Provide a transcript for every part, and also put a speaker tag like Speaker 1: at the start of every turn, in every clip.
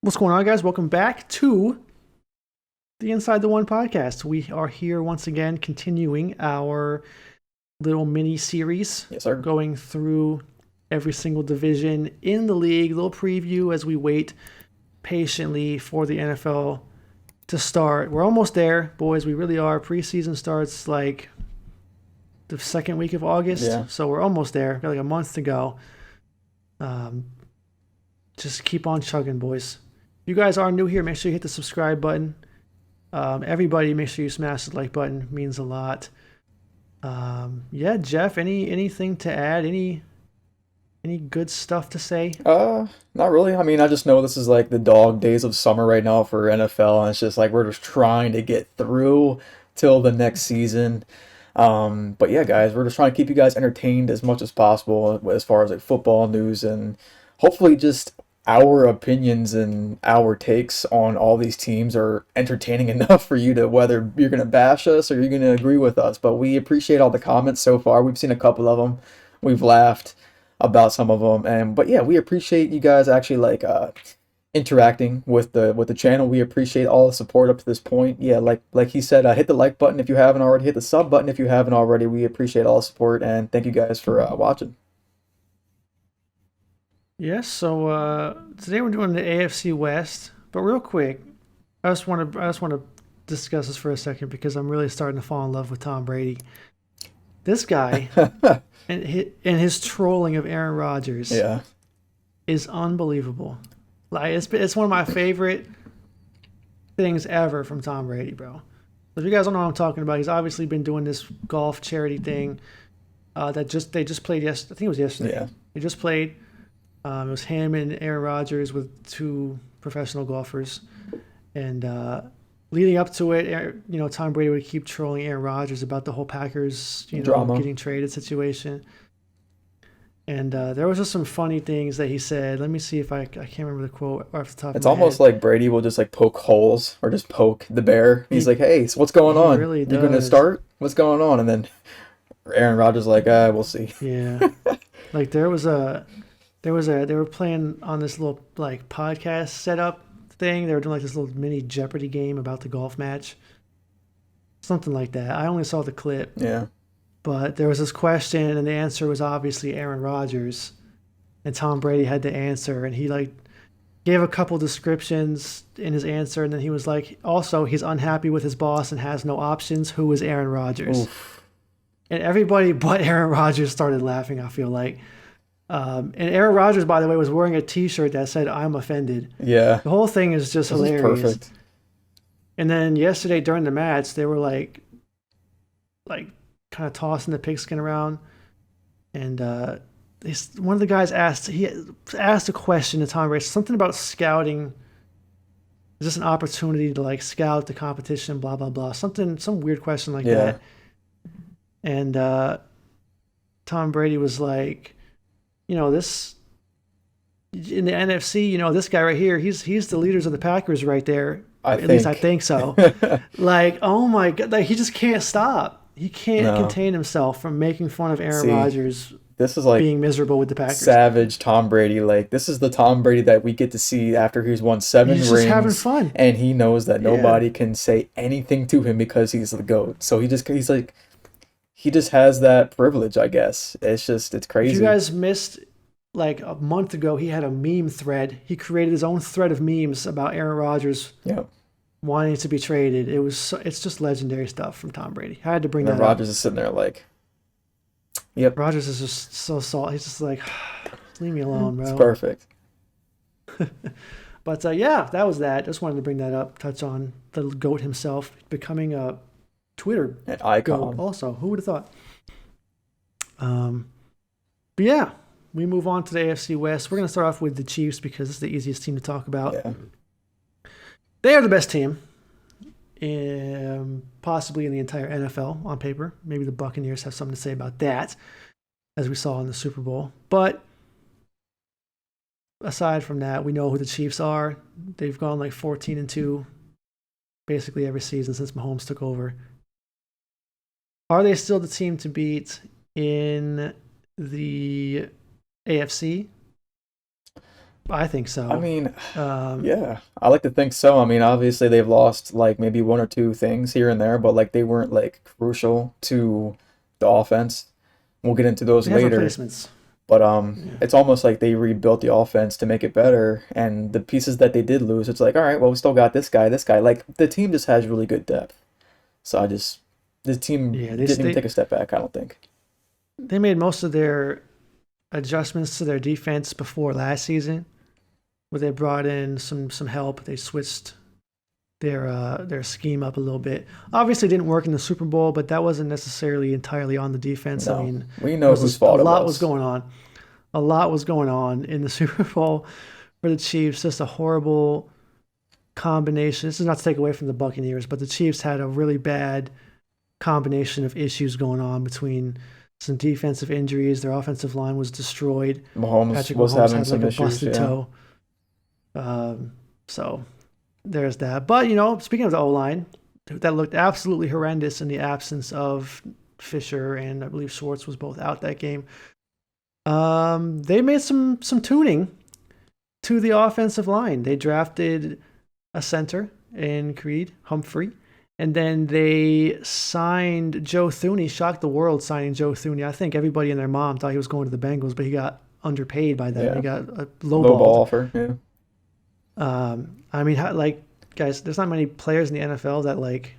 Speaker 1: What's going on, guys? Welcome back to the Inside the One podcast. We are here once again, continuing our little mini series,
Speaker 2: Yes, sir.
Speaker 1: going through every single division in the league. Little preview as we wait patiently for the NFL to start. We're almost there, boys. We really are. Preseason starts like the second week of August,
Speaker 2: Yeah.
Speaker 1: so we're almost there. Got like a month to go. Just keep on chugging, boys. If you guys are new here, make sure you hit the subscribe button. Everybody, make sure you smash the like button. It means a lot. Yeah, Jeff, anything to add? Any good stuff to say?
Speaker 2: Not really. I mean, I just know this is like the dog days of summer right now for NFL, and it's just like we're just trying to get through till the next season. But yeah, guys, we're just trying to keep you guys entertained as much as possible as far as like football news and hopefully just our opinions and our takes on all these teams are entertaining enough for you to whether you're gonna bash us or you're gonna agree with us. But we appreciate all the comments so far. We've seen a couple of them. We've laughed about some of them, and but yeah, we appreciate you guys actually interacting with the channel. We appreciate all the support up to this point. Yeah, like he said, hit the like button if you haven't already, hit the sub button if you haven't already. We appreciate all the support, and thank you guys for watching.
Speaker 1: Yes. So today we're doing the AFC West, but real quick, I just want to discuss this for a second because I'm really starting to fall in love with Tom Brady. This guy and his trolling of Aaron Rodgers
Speaker 2: Yeah,
Speaker 1: is unbelievable. Like it's one of my favorite things ever from Tom Brady, bro. So if you guys don't know what I'm talking about, he's obviously been doing this golf charity thing. They just played yesterday. I think it was yesterday.
Speaker 2: yeah,
Speaker 1: They just played. It was him and Aaron Rodgers with two professional golfers, and leading up to it, Tom Brady would keep trolling Aaron Rodgers about the whole Packers,
Speaker 2: drama.
Speaker 1: getting traded situation. And there was just some funny things that he said. Let me see if I can't remember the quote off the top of
Speaker 2: It's
Speaker 1: my
Speaker 2: almost
Speaker 1: head.
Speaker 2: like Brady will just like poke holes or just poke the bear. He's
Speaker 1: He
Speaker 2: like, "Hey, so what's going
Speaker 1: he
Speaker 2: on?
Speaker 1: really
Speaker 2: You gonna
Speaker 1: does.
Speaker 2: start? What's going on?" And then Aaron Rodgers like, we'll see."
Speaker 1: Yeah. Like they were playing on this little like podcast setup thing. They were doing like this little mini Jeopardy game about the golf match. Something like that. I only saw the clip,
Speaker 2: Yeah,
Speaker 1: but there was this question and the answer was obviously Aaron Rodgers, and Tom Brady had to answer, and he like gave a couple descriptions in his answer, and then he was like, also he's unhappy with his boss and has no options. Who is Aaron Rodgers?
Speaker 2: oof,
Speaker 1: And everybody but Aaron Rodgers started laughing, I feel like. And Aaron Rodgers, by the way, was wearing a T-shirt that said "I'm offended."
Speaker 2: yeah.
Speaker 1: The whole thing is just
Speaker 2: This is
Speaker 1: hilarious.
Speaker 2: perfect.
Speaker 1: And then yesterday during the match, they were like kind of tossing the pigskin around, and one of the guys asked a question to Tom Brady, something about scouting. Is this an opportunity to like scout the competition? Blah blah blah. Some weird question like
Speaker 2: Yeah,
Speaker 1: that. And Tom Brady was like, this in the NFC, this guy right here, he's the leaders of the Packers right there.
Speaker 2: I
Speaker 1: At least I
Speaker 2: think.
Speaker 1: think so. Like, oh my god, like he just can't stop. He can't
Speaker 2: No.
Speaker 1: contain himself from making fun of Aaron
Speaker 2: See,
Speaker 1: Rodgers
Speaker 2: this is like
Speaker 1: being miserable with the Packers.
Speaker 2: savage Tom Brady. Like this is the Tom Brady that we get to see after he's won seven
Speaker 1: He's just having
Speaker 2: rings,
Speaker 1: fun.
Speaker 2: and he knows that
Speaker 1: Yeah.
Speaker 2: nobody can say anything to him because he's the GOAT. So he's like he just has that privilege, I guess. It's
Speaker 1: If you
Speaker 2: crazy.
Speaker 1: guys missed, like a month ago, he had a meme thread. He created his own thread of memes about Aaron Rodgers
Speaker 2: Yeah.
Speaker 1: wanting to be traded. It's just legendary stuff from Tom Brady. I had to bring
Speaker 2: And then
Speaker 1: that up.
Speaker 2: Rodgers is sitting there like, yep,
Speaker 1: Rodgers is just so salty. He's just like, leave me alone,
Speaker 2: it's
Speaker 1: bro.
Speaker 2: perfect.
Speaker 1: But yeah, that was that. Just wanted to bring that up. Touch on the goat himself becoming a Twitter
Speaker 2: An
Speaker 1: goat.
Speaker 2: icon.
Speaker 1: Also, who would have thought? But yeah, we move on to the AFC West. We're gonna start off with the Chiefs because it's the easiest team to talk about.
Speaker 2: Yeah.
Speaker 1: They are the best team, possibly in the entire NFL on paper. Maybe the Buccaneers have something to say about that, as we saw in the Super Bowl. But aside from that, we know who the Chiefs are. They've gone like 14-2 basically every season since Mahomes took over. Are they still the team to beat in the AFC? I think
Speaker 2: I
Speaker 1: so.
Speaker 2: mean,
Speaker 1: Um,
Speaker 2: yeah, I like to think so. I mean, obviously they've lost like maybe one or two things here and there, but like they weren't like crucial to the offense. We'll get into those
Speaker 1: they have
Speaker 2: later.
Speaker 1: replacements.
Speaker 2: But
Speaker 1: Yeah.
Speaker 2: it's almost like they rebuilt the offense to make it better, and the pieces that they did lose, it's like, all right, well, we still got this guy, this guy. Like the team just has really good depth. So the team
Speaker 1: Yeah,
Speaker 2: didn't even take a step back, I don't think.
Speaker 1: they made most of their adjustments to their defense before last season, where they brought in some help. They switched their scheme up a little bit. Obviously, it didn't work in the Super Bowl, but that wasn't necessarily entirely on the defense. I
Speaker 2: No,
Speaker 1: mean,
Speaker 2: we
Speaker 1: there
Speaker 2: know
Speaker 1: was
Speaker 2: whose
Speaker 1: a
Speaker 2: fault it
Speaker 1: lot was
Speaker 2: was.
Speaker 1: going on. A lot was going on in the Super Bowl for the Chiefs. Just a horrible combination. This is not to take away from the Buccaneers, but the Chiefs had a really bad combination of issues going on between some defensive injuries. Their offensive line was destroyed.
Speaker 2: Mahomes
Speaker 1: Patrick
Speaker 2: was
Speaker 1: Mahomes
Speaker 2: having
Speaker 1: had like
Speaker 2: some
Speaker 1: a
Speaker 2: issues,
Speaker 1: busted
Speaker 2: yeah.
Speaker 1: toe. So there's that. But, speaking of the O line, that looked absolutely horrendous in the absence of Fisher, and I believe Schwartz was both out that game. They made some tuning to the offensive line. They drafted a center in Creed Humphrey, and then they signed Joe Thuney. Shocked the world signing Joe Thuney. I think everybody and their mom thought he was going to the Bengals, but he got underpaid by them. He
Speaker 2: Yeah.
Speaker 1: got
Speaker 2: Low
Speaker 1: lowballed.
Speaker 2: ball offer, yeah.
Speaker 1: I mean, like guys, there's not many players in the NFL that like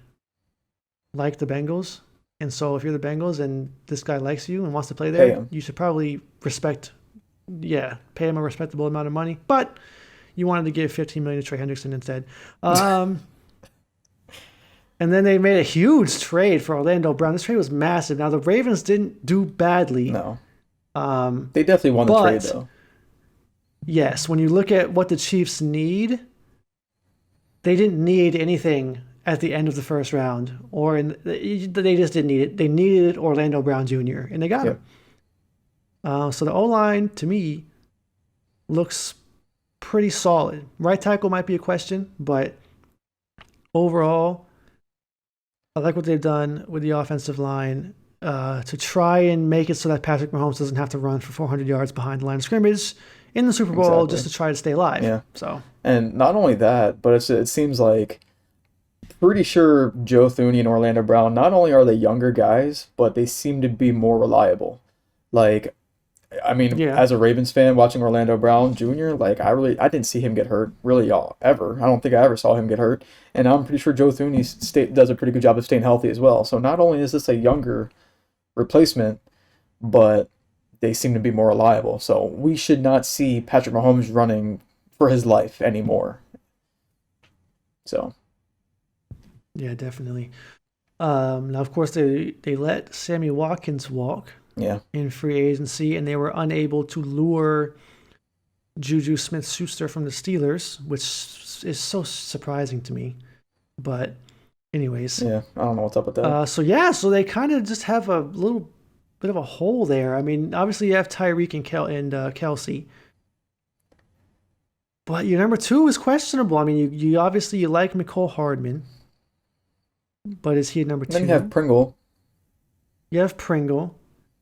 Speaker 1: the Bengals. And so if you're the Bengals and this guy likes you and wants to play
Speaker 2: Pay
Speaker 1: there,
Speaker 2: him.
Speaker 1: you should probably pay him a respectable amount of money. But you wanted to give 15 million to Trey Hendrickson instead. Um, and then they made a huge trade for Orlando Brown. This trade was massive. Now the Ravens didn't do badly,
Speaker 2: No. They definitely won the trade
Speaker 1: but
Speaker 2: though.
Speaker 1: yes, when you look at what the Chiefs need, they didn't need anything at the end of the first round, they just didn't need it. They needed Orlando Brown Jr. and they got
Speaker 2: Yep.
Speaker 1: him. So the O line to me looks pretty solid. Right tackle might be a question, but overall, I like what they've done with the offensive line to try and make it so that Patrick Mahomes doesn't have to run for 400 yards behind the line of scrimmage in the Super Bowl just
Speaker 2: Exactly.
Speaker 1: to try to stay alive.
Speaker 2: Yeah.
Speaker 1: So
Speaker 2: And not only that, but it seems like pretty sure Joe Thuney and Orlando Brown, not only are they younger guys, but they seem to be more reliable. Like, I mean,
Speaker 1: yeah,
Speaker 2: as a Ravens fan watching Orlando Brown Jr., like I didn't see him get hurt really ever. I don't think I ever saw him get hurt. And I'm pretty sure Joe Thuney does a pretty good job of staying healthy as well. So not only is this a younger replacement, but they seem to be more reliable. So we should not see Patrick Mahomes running for his life anymore. So
Speaker 1: yeah, definitely. Now, of course, they let Sammy Watkins walk
Speaker 2: yeah,
Speaker 1: in free agency, and they were unable to lure Juju Smith-Schuster from the Steelers, which is so surprising to me. But, anyways,
Speaker 2: yeah, I don't know what's up with that.
Speaker 1: so they kind of just have a little bit of a hole there. I mean, obviously you have Tyreek and Kelsey, but your number two is questionable. I mean, you obviously you like McCole Hardman, but is he a number
Speaker 2: And then you have
Speaker 1: two?
Speaker 2: Pringle.
Speaker 1: You have Pringle.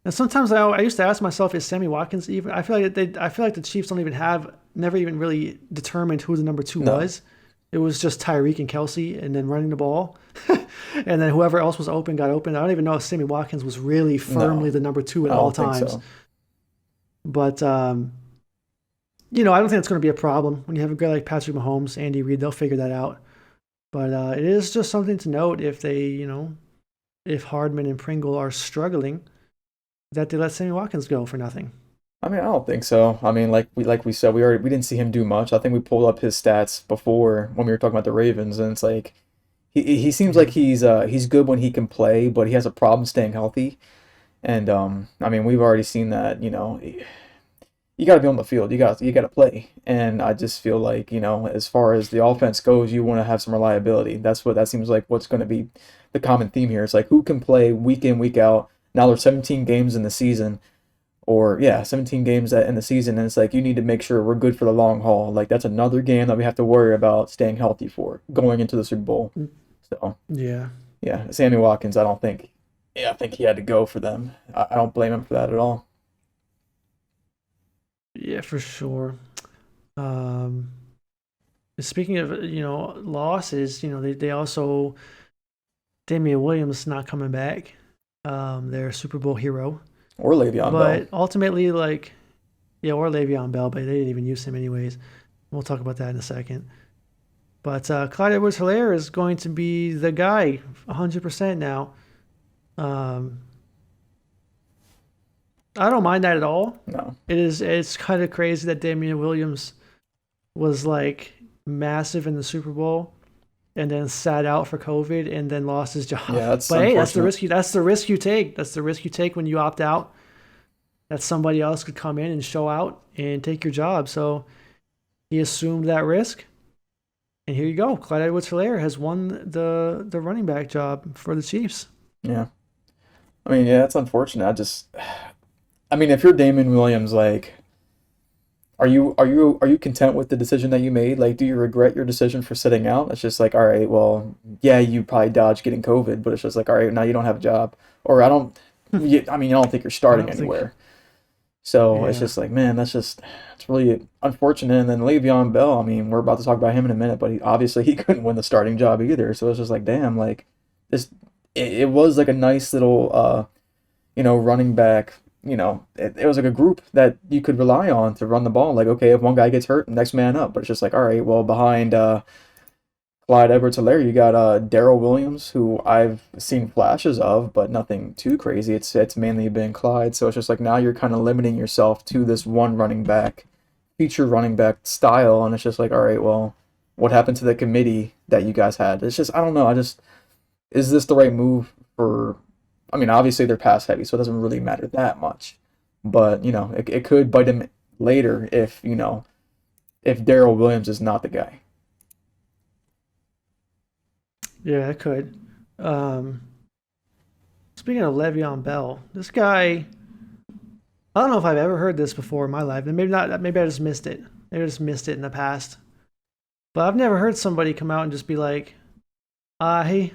Speaker 1: And sometimes I used to ask myself, is Sammy Watkins even? I feel like the Chiefs don't even never even really determined who the number two
Speaker 2: No,
Speaker 1: was. It was just Tyreek and Kelsey, and then running the ball, and then whoever else was open got open. I don't even know if Sammy Watkins was really firmly
Speaker 2: no,
Speaker 1: the number two at
Speaker 2: I
Speaker 1: all
Speaker 2: don't think
Speaker 1: times.
Speaker 2: so.
Speaker 1: But I don't think it's going to be a problem when you have a guy like Patrick Mahomes, Andy Reid. They'll figure that out. But it is just something to note if if Hardman and Pringle are struggling, that they let Sammy Watkins go for nothing.
Speaker 2: I mean, I don't think so. I mean, like we said, we didn't see him do much. I think we pulled up his stats before when we were talking about the Ravens, and it's like he seems like
Speaker 1: Yeah.
Speaker 2: he's good when he can play, but he has a problem staying healthy. And I mean, we've already seen that. You got to be on the field. You got to play. And I just feel like as far as the offense goes, you want to have some reliability. That seems like what's going to be the common theme here. It's like who can play week in, week out. Now there's 17 games in the season, or yeah, 17 games in the season, and it's like you need to make sure we're good for the long haul. Like that's another game that we have to worry about staying healthy for going into the Super Bowl. So
Speaker 1: Yeah.
Speaker 2: yeah, Sammy Watkins, I don't think. Yeah, I think he had to go for them. I don't blame him for that at all.
Speaker 1: Yeah, for sure. Um, Speaking of losses, they also Damian Williams not coming back, their Super Bowl hero,
Speaker 2: Or Le'Veon Bell.
Speaker 1: but ultimately or Le'Veon Bell, but they didn't even use him anyways. We'll talk about that in a second. But Clyde Edwards-Helaire is going to be the guy 100% now. I don't mind that at all.
Speaker 2: No.
Speaker 1: It's kind of crazy that Damian Williams was like massive in the Super Bowl and then sat out for COVID and then lost his job.
Speaker 2: Yeah, that's
Speaker 1: but hey, that's the
Speaker 2: unfortunate.
Speaker 1: risk you take. That's the risk you take when you opt out. That somebody else could come in and show out and take your job. So he assumed that risk. And here you go. Clyde Edwards-Helaire has won the running back job for the Chiefs.
Speaker 2: Yeah. I mean, yeah, it's unfortunate. I mean, if you're Damon Williams, like, are you content with the decision that you made? Like, do you regret your decision for sitting out? It's just like, all right, well, yeah, you probably dodged getting COVID, but it's just like, all right, now you don't have a job, or I don't think you're starting anywhere. So it's just like, man, it's really unfortunate. And then Le'Veon Bell, I mean, we're about to talk about him in a minute, but he couldn't win the starting job either. So it's just like, damn, like it was like a nice little, running back. It was like a group that you could rely on to run the ball. Like, okay, if one guy gets hurt, next man up. But it's just like, all right, well, behind Clyde Edwards-Helaire, you got Darrell Williams, who I've seen flashes of, but nothing too crazy. It's mainly been Clyde. So it's just like now you're kind of limiting yourself to this one running back, feature running back style. And it's just like, all right, well, what happened to the committee that you guys had? It's just, I don't know. Is this the right move for... I mean, obviously they're pass heavy, so it doesn't really matter that much. But, it could bite him later if Darrell Williams is not the guy.
Speaker 1: Yeah, it could. Speaking of Le'Veon Bell, this guy, I don't know if I've ever heard this before in my life. And maybe not. Maybe I just missed it. Maybe I just missed it in the past. But I've never heard somebody come out and just be like, I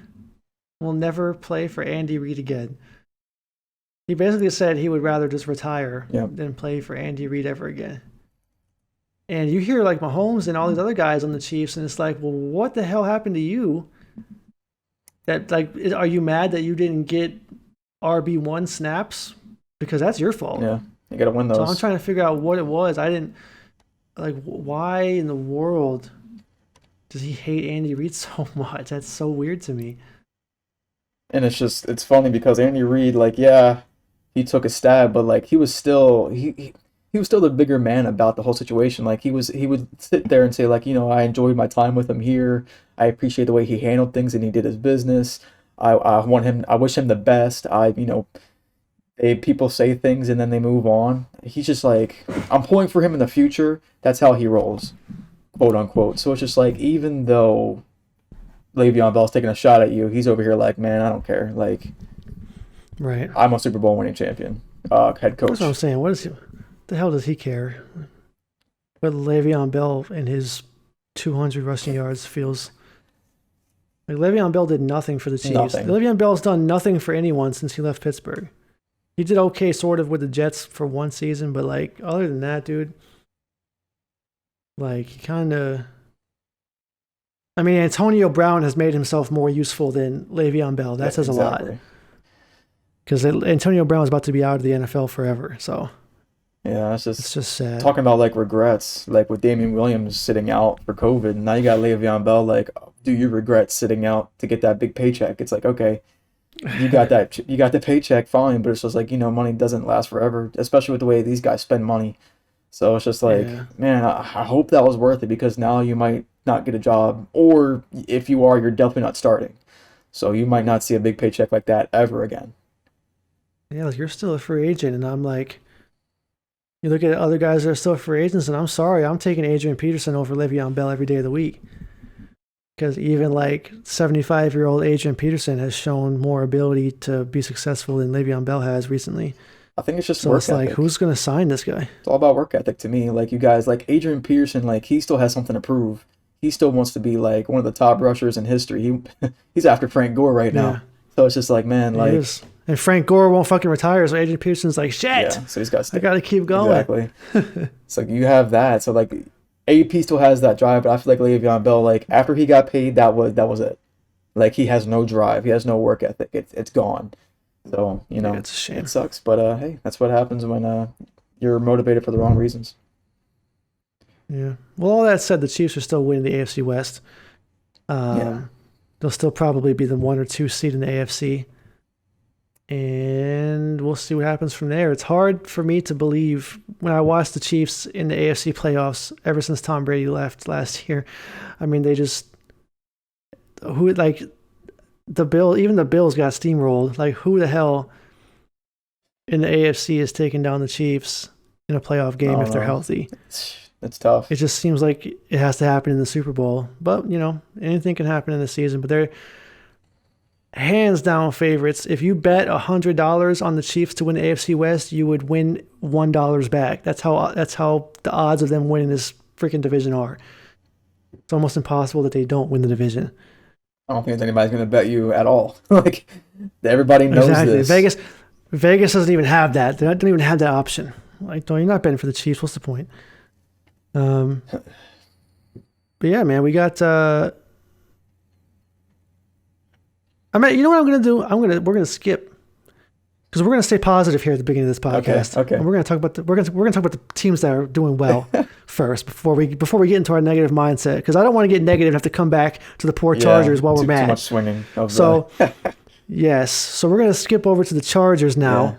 Speaker 1: will never play for Andy Reid again. He basically said he would rather just retire than play for Andy Reid ever again. And you hear like Mahomes and all these other guys on the Chiefs, and it's like, well, what the hell happened to you? That are you mad that you didn't get RB1 snaps? Because that's your fault.
Speaker 2: Yeah, you got to win those.
Speaker 1: So I'm trying to figure out what it was. I didn't why in the world does he hate Andy Reid so much? That's so weird to me.
Speaker 2: And it's funny because Andy Reid, like, yeah, he took a stab, but like he was still the bigger man about the whole situation. Like he would sit there and say like, I enjoyed my time with him here. I appreciate the way he handled things and he did his business. I wish him the best. People say things and then they move on. He's just like, I'm pulling for him in the future. That's how he rolls, quote unquote. So it's just like, even though Le'Veon Bell's taking a shot at you, he's over here like, man, I don't care. Like,
Speaker 1: right.
Speaker 2: I'm a Super Bowl winning champion, head coach.
Speaker 1: That's what I'm saying. What the hell does he care? What Le'Veon Bell and his 200 rushing yards feels like. Le'Veon Bell did nothing for the Chiefs.
Speaker 2: Nothing.
Speaker 1: Le'Veon Bell's done nothing for anyone since he left Pittsburgh. He did okay sort of with the Jets for one season, but like other than that, dude, like he kind of... I mean, Antonio Brown has made himself more useful than Le'Veon Bell. That says a lot. Because Antonio Brown is about to be out of the NFL forever. So
Speaker 2: yeah,
Speaker 1: it's just sad.
Speaker 2: Talking about like regrets, like with Damian Williams sitting out for COVID, and now you got Le'Veon Bell. Like, do you regret sitting out to get that big paycheck? It's like, okay, you got the paycheck, fine, but it's just like, money doesn't last forever, especially with the way these guys spend money. So it's just like, man, I hope that was worth it, because now you might not get a job, or if you are, you're definitely not starting. So you might not see a big paycheck like that ever again.
Speaker 1: Yeah, like you're still a free agent, and I'm like, you look at other guys that are still free agents, and I'm sorry, I'm taking Adrian Peterson over Le'Veon Bell every day of the week. Because even like 75-year-old Adrian Peterson has shown more ability to be successful than Le'Veon Bell has recently.
Speaker 2: I think it's just
Speaker 1: so
Speaker 2: work
Speaker 1: it's
Speaker 2: ethic.
Speaker 1: Like, who's going to sign this guy?
Speaker 2: It's all about work ethic to me. Like, you guys, like Adrian Peterson, like he still has something to prove. He still wants to be like one of the top rushers in history. He's after Frank Gore right now. Yeah. So it's just like, man,
Speaker 1: he
Speaker 2: like...
Speaker 1: is. And Frank Gore won't fucking retire, so Adrian Peterson's like, shit,
Speaker 2: yeah, so he's got
Speaker 1: I got to keep going.
Speaker 2: Exactly. So you have that. So, like, AP still has that drive, but I feel like Le'Veon Bell, like after he got paid, that was it. Like he has no drive, he has no work ethic. It's gone. So
Speaker 1: Yeah, it's a shame.
Speaker 2: it sucks. But hey, that's what happens when you're motivated for the wrong reasons.
Speaker 1: Yeah. Well, all that said, the Chiefs are still winning the AFC West.
Speaker 2: Yeah.
Speaker 1: They'll still probably be the 1 or 2 seed in the AFC. And we'll see what happens from there. It's hard for me to believe when I watched the Chiefs in the AFC playoffs ever since Tom Brady left last year. I mean, they just even the Bills got steamrolled. Like, who the hell in the AFC is taking down the Chiefs in a playoff game if they're healthy?
Speaker 2: It's tough.
Speaker 1: It just seems like it has to happen in the Super Bowl. But, anything can happen in the season. But they're hands down favorites. If you bet $100 on the Chiefs to win the AFC West, you would win $1 back. That's how the odds of them winning this freaking division are. It's almost impossible that they don't win the division.
Speaker 2: I don't think anybody's going to bet you at all. Like everybody knows this.
Speaker 1: Vegas doesn't even have that. They don't even have that option. Like, no, you're not betting for the Chiefs. What's the point? But yeah, man, we got. You know what I'm gonna do? We're gonna skip because we're gonna stay positive here at the beginning of this podcast.
Speaker 2: Okay.
Speaker 1: And we're gonna talk about the teams that are doing well first before we get into our negative mindset, because I don't want to get negative and have to come back to the poor Chargers while we're mad.
Speaker 2: Too much swinging.
Speaker 1: Yes. So we're gonna skip over to the Chargers now,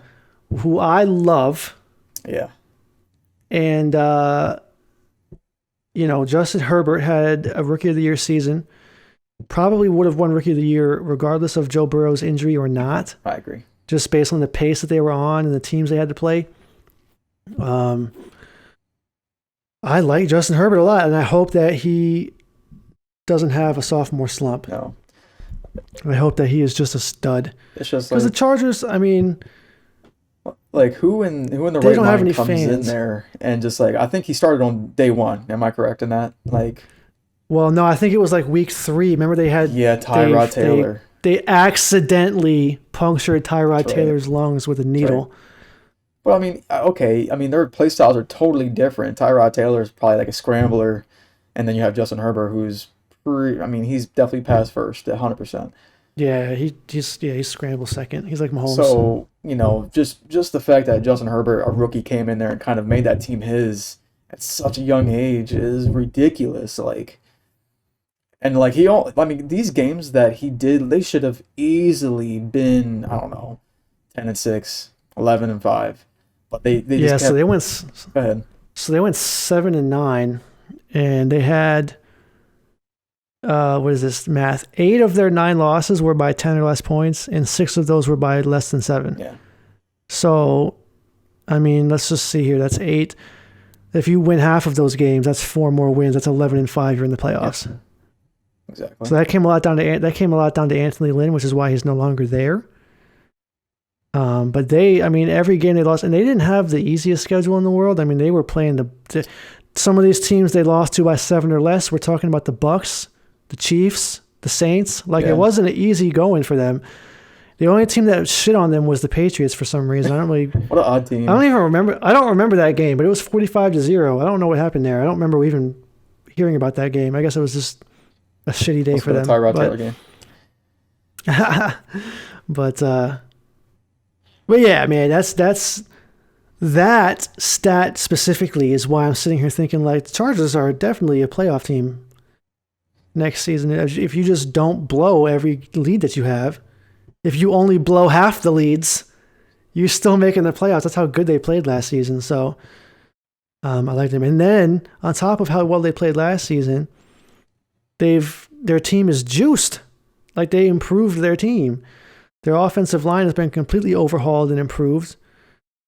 Speaker 1: who I love.
Speaker 2: Yeah.
Speaker 1: And Justin Herbert had a Rookie of the Year season. Probably would have won Rookie of the Year regardless of Joe Burrow's injury or not.
Speaker 2: I agree.
Speaker 1: Just based on the pace that they were on and the teams they had to play. I like Justin Herbert a lot, and I hope that he doesn't have a sophomore slump.
Speaker 2: No.
Speaker 1: I hope that he is just a stud.
Speaker 2: It's just
Speaker 1: because the Chargers, I mean,
Speaker 2: like who in the right mind comes in there and just like, I think he started on day one. Am I correct in that? Like.
Speaker 1: Well, no, I think it was like week 3. Remember they had
Speaker 2: Tyrod Taylor.
Speaker 1: They accidentally punctured Tyrod Taylor's lungs with a needle.
Speaker 2: Right. Well, I mean, okay. I mean, their play styles are totally different. Tyrod Taylor is probably like a scrambler, and then you have Justin Herbert, who's he's definitely pass first, 100%.
Speaker 1: Yeah, he's scramble second. He's like Mahomes.
Speaker 2: So, just the fact that Justin Herbert, a rookie, came in there and kind of made that team his at such a young age is ridiculous. Like. And like these games that he did, they should have easily been, I don't know, 10-6, 11-5. But they just kept...
Speaker 1: so they went.
Speaker 2: Go ahead.
Speaker 1: So they went 7-9, and they had what is this math? 8 of their 9 losses were by 10 or less points, and 6 of those were by less than 7.
Speaker 2: Yeah.
Speaker 1: So, I mean, let's just see here. That's 8. If you win half of those games, that's 4 more wins. That's 11-5. You're in the playoffs.
Speaker 2: Yeah. Exactly.
Speaker 1: So that came a lot down to Anthony Lynn, which is why he's no longer there. But every game they lost, and they didn't have the easiest schedule in the world. I mean, they were playing some of these teams they lost to by 7 or less. We're talking about the Bucks, the Chiefs, the Saints. It wasn't an easy going for them. The only team that shit on them was the Patriots for some reason. I don't really.
Speaker 2: What an odd team.
Speaker 1: I don't even remember. I don't remember that game, but it was 45-0. I don't know what happened there. I don't remember even hearing about that game. I guess it was just a shitty day for them.
Speaker 2: Tyrod Taylor game.
Speaker 1: But yeah, man, that stat specifically is why I'm sitting here thinking like the Chargers are definitely a playoff team next season. If you just don't blow every lead that you have, if you only blow half the leads, you're still making the playoffs. That's how good they played last season. So I like them. And then on top of how well they played last season, their team is juiced. Like they improved their team. Their offensive line has been completely overhauled and improved.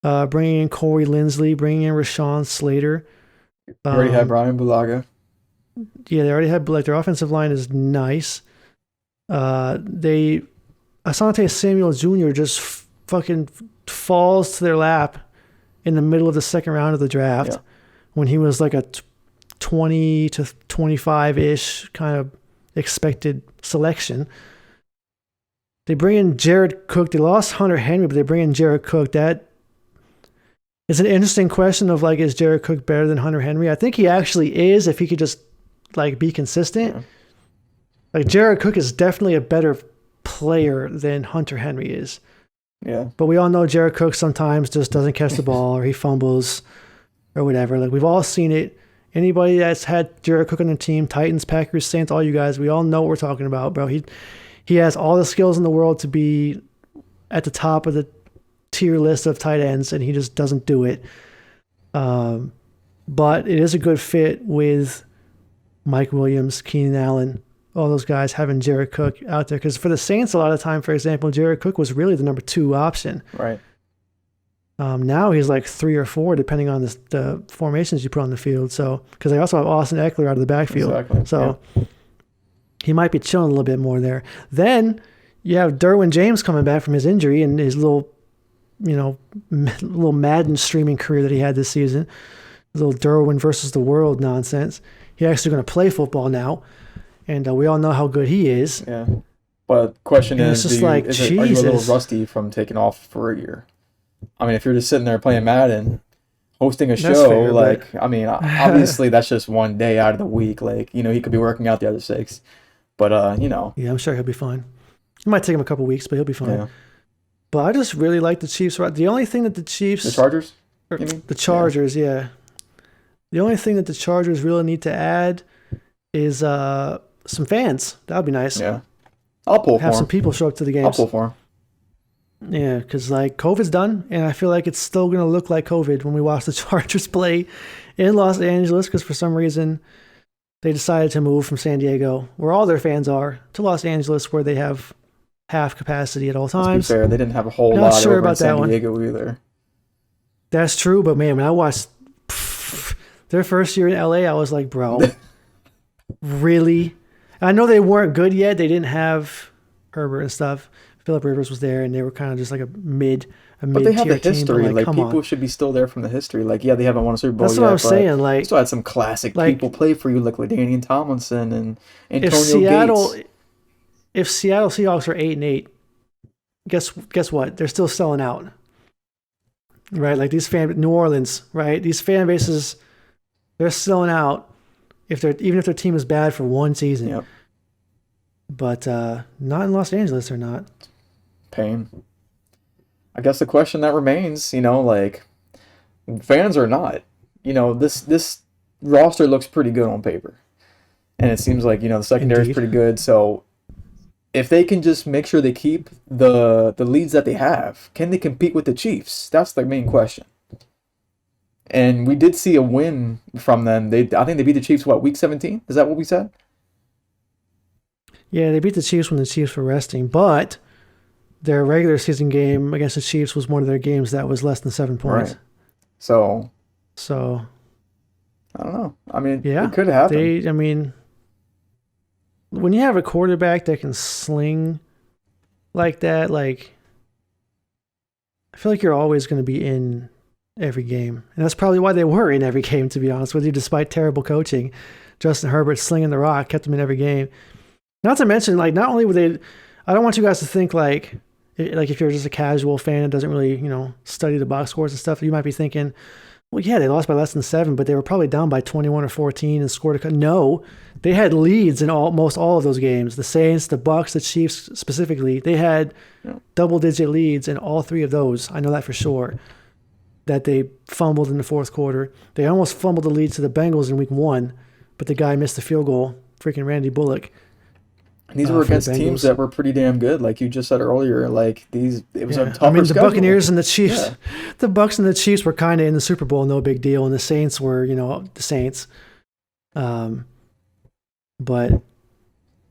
Speaker 1: Bringing in Corey Linsley, bringing in Rashawn Slater.
Speaker 2: They already had Brian Bulaga.
Speaker 1: Yeah, they already had their offensive line is nice. Asante Samuel Jr. just fucking falls to their lap in the middle of the second round of the draft when he was like a 20 to 25-ish kind of expected selection. They bring in Jared Cook. They lost Hunter Henry, but they bring in Jared Cook. That It's an interesting question of like, is Jared Cook better than Hunter Henry? I think he actually is if he could just like be consistent.
Speaker 2: Yeah.
Speaker 1: Like Jared Cook is definitely a better player than Hunter Henry is.
Speaker 2: Yeah.
Speaker 1: But we all know Jared Cook sometimes just doesn't catch the ball or he fumbles or whatever. Like we've all seen it. Anybody that's had Jared Cook on their team, Titans, Packers, Saints, all you guys, we all know what we're talking about, bro. He has all the skills in the world to be at the top of the tier list of tight ends, and he just doesn't do it. But it is a good fit with Mike Williams, Keenan Allen, all those guys having Jared Cook out there. Because for the Saints, a lot of time, for example, Jared Cook was really the number 2 option.
Speaker 2: Right.
Speaker 1: Now he's like 3 or 4, depending on the formations you put on the field. So, because they also have Austin Eckler out of the backfield.
Speaker 2: Exactly.
Speaker 1: So he might be chilling a little bit more there. Then you have Derwin James coming back from his injury and his little Madden streaming career that he had this season. Little Derwin versus the world nonsense. He's actually going to play football now, and we all know how good he is.
Speaker 2: Yeah. But question is, are you a little rusty from taking off for a year? I mean, if you're just sitting there playing Madden, hosting a show,
Speaker 1: fair,
Speaker 2: like, I mean, obviously that's just one day out of the week. Like, he could be working out the other 6. But,
Speaker 1: Yeah, I'm sure he'll be fine. It might take him a couple weeks, but he'll be fine. Yeah. But I just really like the Chiefs. The only thing that the Chiefs...
Speaker 2: The Chargers? You mean?
Speaker 1: The Chargers, yeah. The only thing that the Chargers really need to add is some fans. That would be nice.
Speaker 2: Yeah. I'll pull for them.
Speaker 1: Have some people show up to the games.
Speaker 2: I'll pull for them.
Speaker 1: Yeah, because like COVID's done, and I feel like it's still going to look like COVID when we watch the Chargers play in Los Angeles, because for some reason they decided to move from San Diego, where all their fans are, to Los Angeles, where they have half capacity at all times.
Speaker 2: To be fair, they didn't have a whole lot over in San Diego either.
Speaker 1: That's true, but man, when I watched their first year in LA, I was like, bro, really? I know they weren't good yet. They didn't have Herbert and stuff. Phillip Rivers was there, and they were kind of just like a mid.
Speaker 2: But they have the history.
Speaker 1: Team,
Speaker 2: like people should be still there from the history. Like, yeah, they haven't won a Super Bowl yet.
Speaker 1: That's what I'm saying. Like,
Speaker 2: still had some classic people play for you, like Danian Tomlinson and Antonio Gates.
Speaker 1: If Seattle Seahawks are 8-8, guess what? They're still selling out, right? Like New Orleans, right? These fan bases, they're selling out even if their team is bad for one season.
Speaker 2: Yep.
Speaker 1: But not in Los Angeles, they're not.
Speaker 2: Pain. I guess the question that remains, like, fans or not, this roster looks pretty good on paper. And it seems like, the secondary is pretty good. So if they can just make sure they keep the leads that they have, can they compete with the Chiefs? That's the main question. And we did see a win from them. I think they beat the Chiefs, week 17? Is that what we said?
Speaker 1: Yeah, they beat the Chiefs when the Chiefs were resting, but their regular season game against the Chiefs was one of their games that was less than 7 points.
Speaker 2: Right. So
Speaker 1: I
Speaker 2: don't know. I mean, it could happen.
Speaker 1: When you have a quarterback that can sling like that, like, I feel like you're always going to be in every game. And that's probably why they were in every game, to be honest with you, despite terrible coaching. Justin Herbert slinging the rock kept them in every game. Not to mention, like, not only were they, I don't want you guys to think like if you're just a casual fan that doesn't really, study the box scores and stuff, you might be thinking, well, yeah, they lost by less than 7, but they were probably down by 21 or 14 and scored No, they had leads in almost all of those games. The Saints, the Bucks, the Chiefs specifically, they had double-digit leads in all 3 of those. I know that for sure. That they fumbled in the fourth quarter. They almost fumbled the lead to the Bengals in week 1, but the guy missed the field goal, freaking Randy Bullock.
Speaker 2: And these were against teams that were pretty damn good, like you just said earlier. Like it was a tougher
Speaker 1: the Buccaneers and the Chiefs, the Bucks and the Chiefs were kind of in the Super Bowl, no big deal, and the Saints were, the Saints. But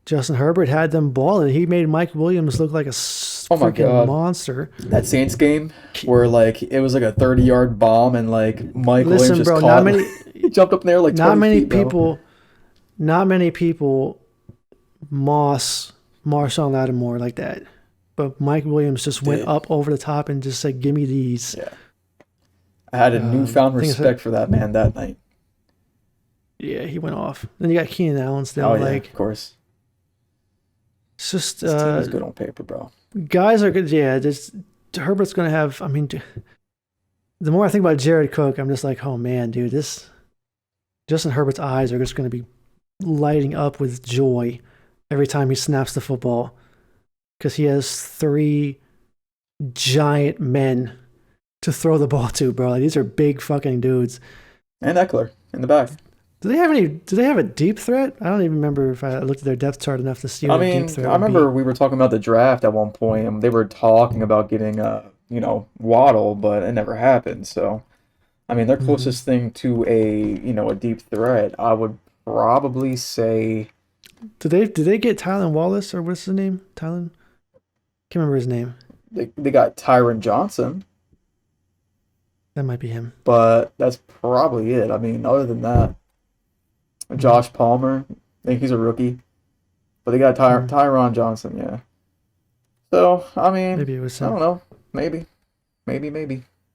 Speaker 1: Justin Herbert had them balling. He made Mike Williams look like a freaking monster.
Speaker 2: That Saints game where it was like a 30-yard bomb and Mike Williams just caught. He jumped up in there
Speaker 1: not
Speaker 2: 20
Speaker 1: many
Speaker 2: feet,
Speaker 1: people. Not many people. Marshawn Lattimore like that, but Mike Williams just went up over the top and just said, "Give me these."
Speaker 2: Yeah, I had a newfound respect for that man that night.
Speaker 1: Yeah, he went off. Then you got Keenan Allen still.
Speaker 2: Oh yeah, of course.
Speaker 1: It's just
Speaker 2: this team is good on paper, bro.
Speaker 1: Guys are good. Yeah, Herbert's going to have. I mean, the more I think about Jared Cook, I'm just like, oh man, dude, this Justin Herbert's eyes are just going to be lighting up with joy every time he snaps the football because he has 3 giant men to throw the ball to, bro. Like, these are big fucking dudes.
Speaker 2: And Eckler in the back.
Speaker 1: Do they have a deep threat? I don't even remember if I looked at their depth chart enough to see what a deep threat
Speaker 2: I remember we were talking about the draft at one point, and they were talking about getting Waddle, but it never happened. So, I mean, their closest thing to a deep threat, I would probably say.
Speaker 1: Did they get Tylan Wallace, or what's his name? Tylan? Can't remember his name.
Speaker 2: They got Tyron Johnson.
Speaker 1: That might be him.
Speaker 2: But that's probably it. I mean, other than that, Josh Palmer, I think he's a rookie. But they got Tyron Johnson, yeah. So, I mean,
Speaker 1: maybe it was him.
Speaker 2: I don't know. Maybe.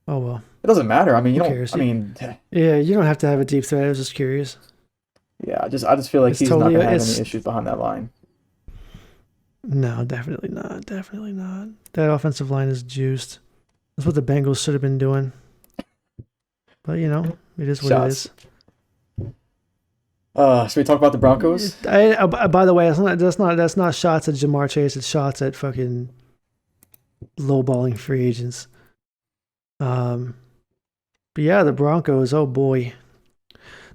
Speaker 1: Oh, well.
Speaker 2: It doesn't matter. I mean,
Speaker 1: yeah, you don't have to have a deep threat. I was just curious.
Speaker 2: Yeah, I just feel like he's not going to have any issues behind that line.
Speaker 1: No, definitely not. Definitely not. That offensive line is juiced. That's what the Bengals should have been doing. But, it is what it is.
Speaker 2: Should we talk about the Broncos?
Speaker 1: By the way, that's not shots at Jamar Chase. It's shots at fucking lowballing free agents. But yeah, the Broncos. Oh boy,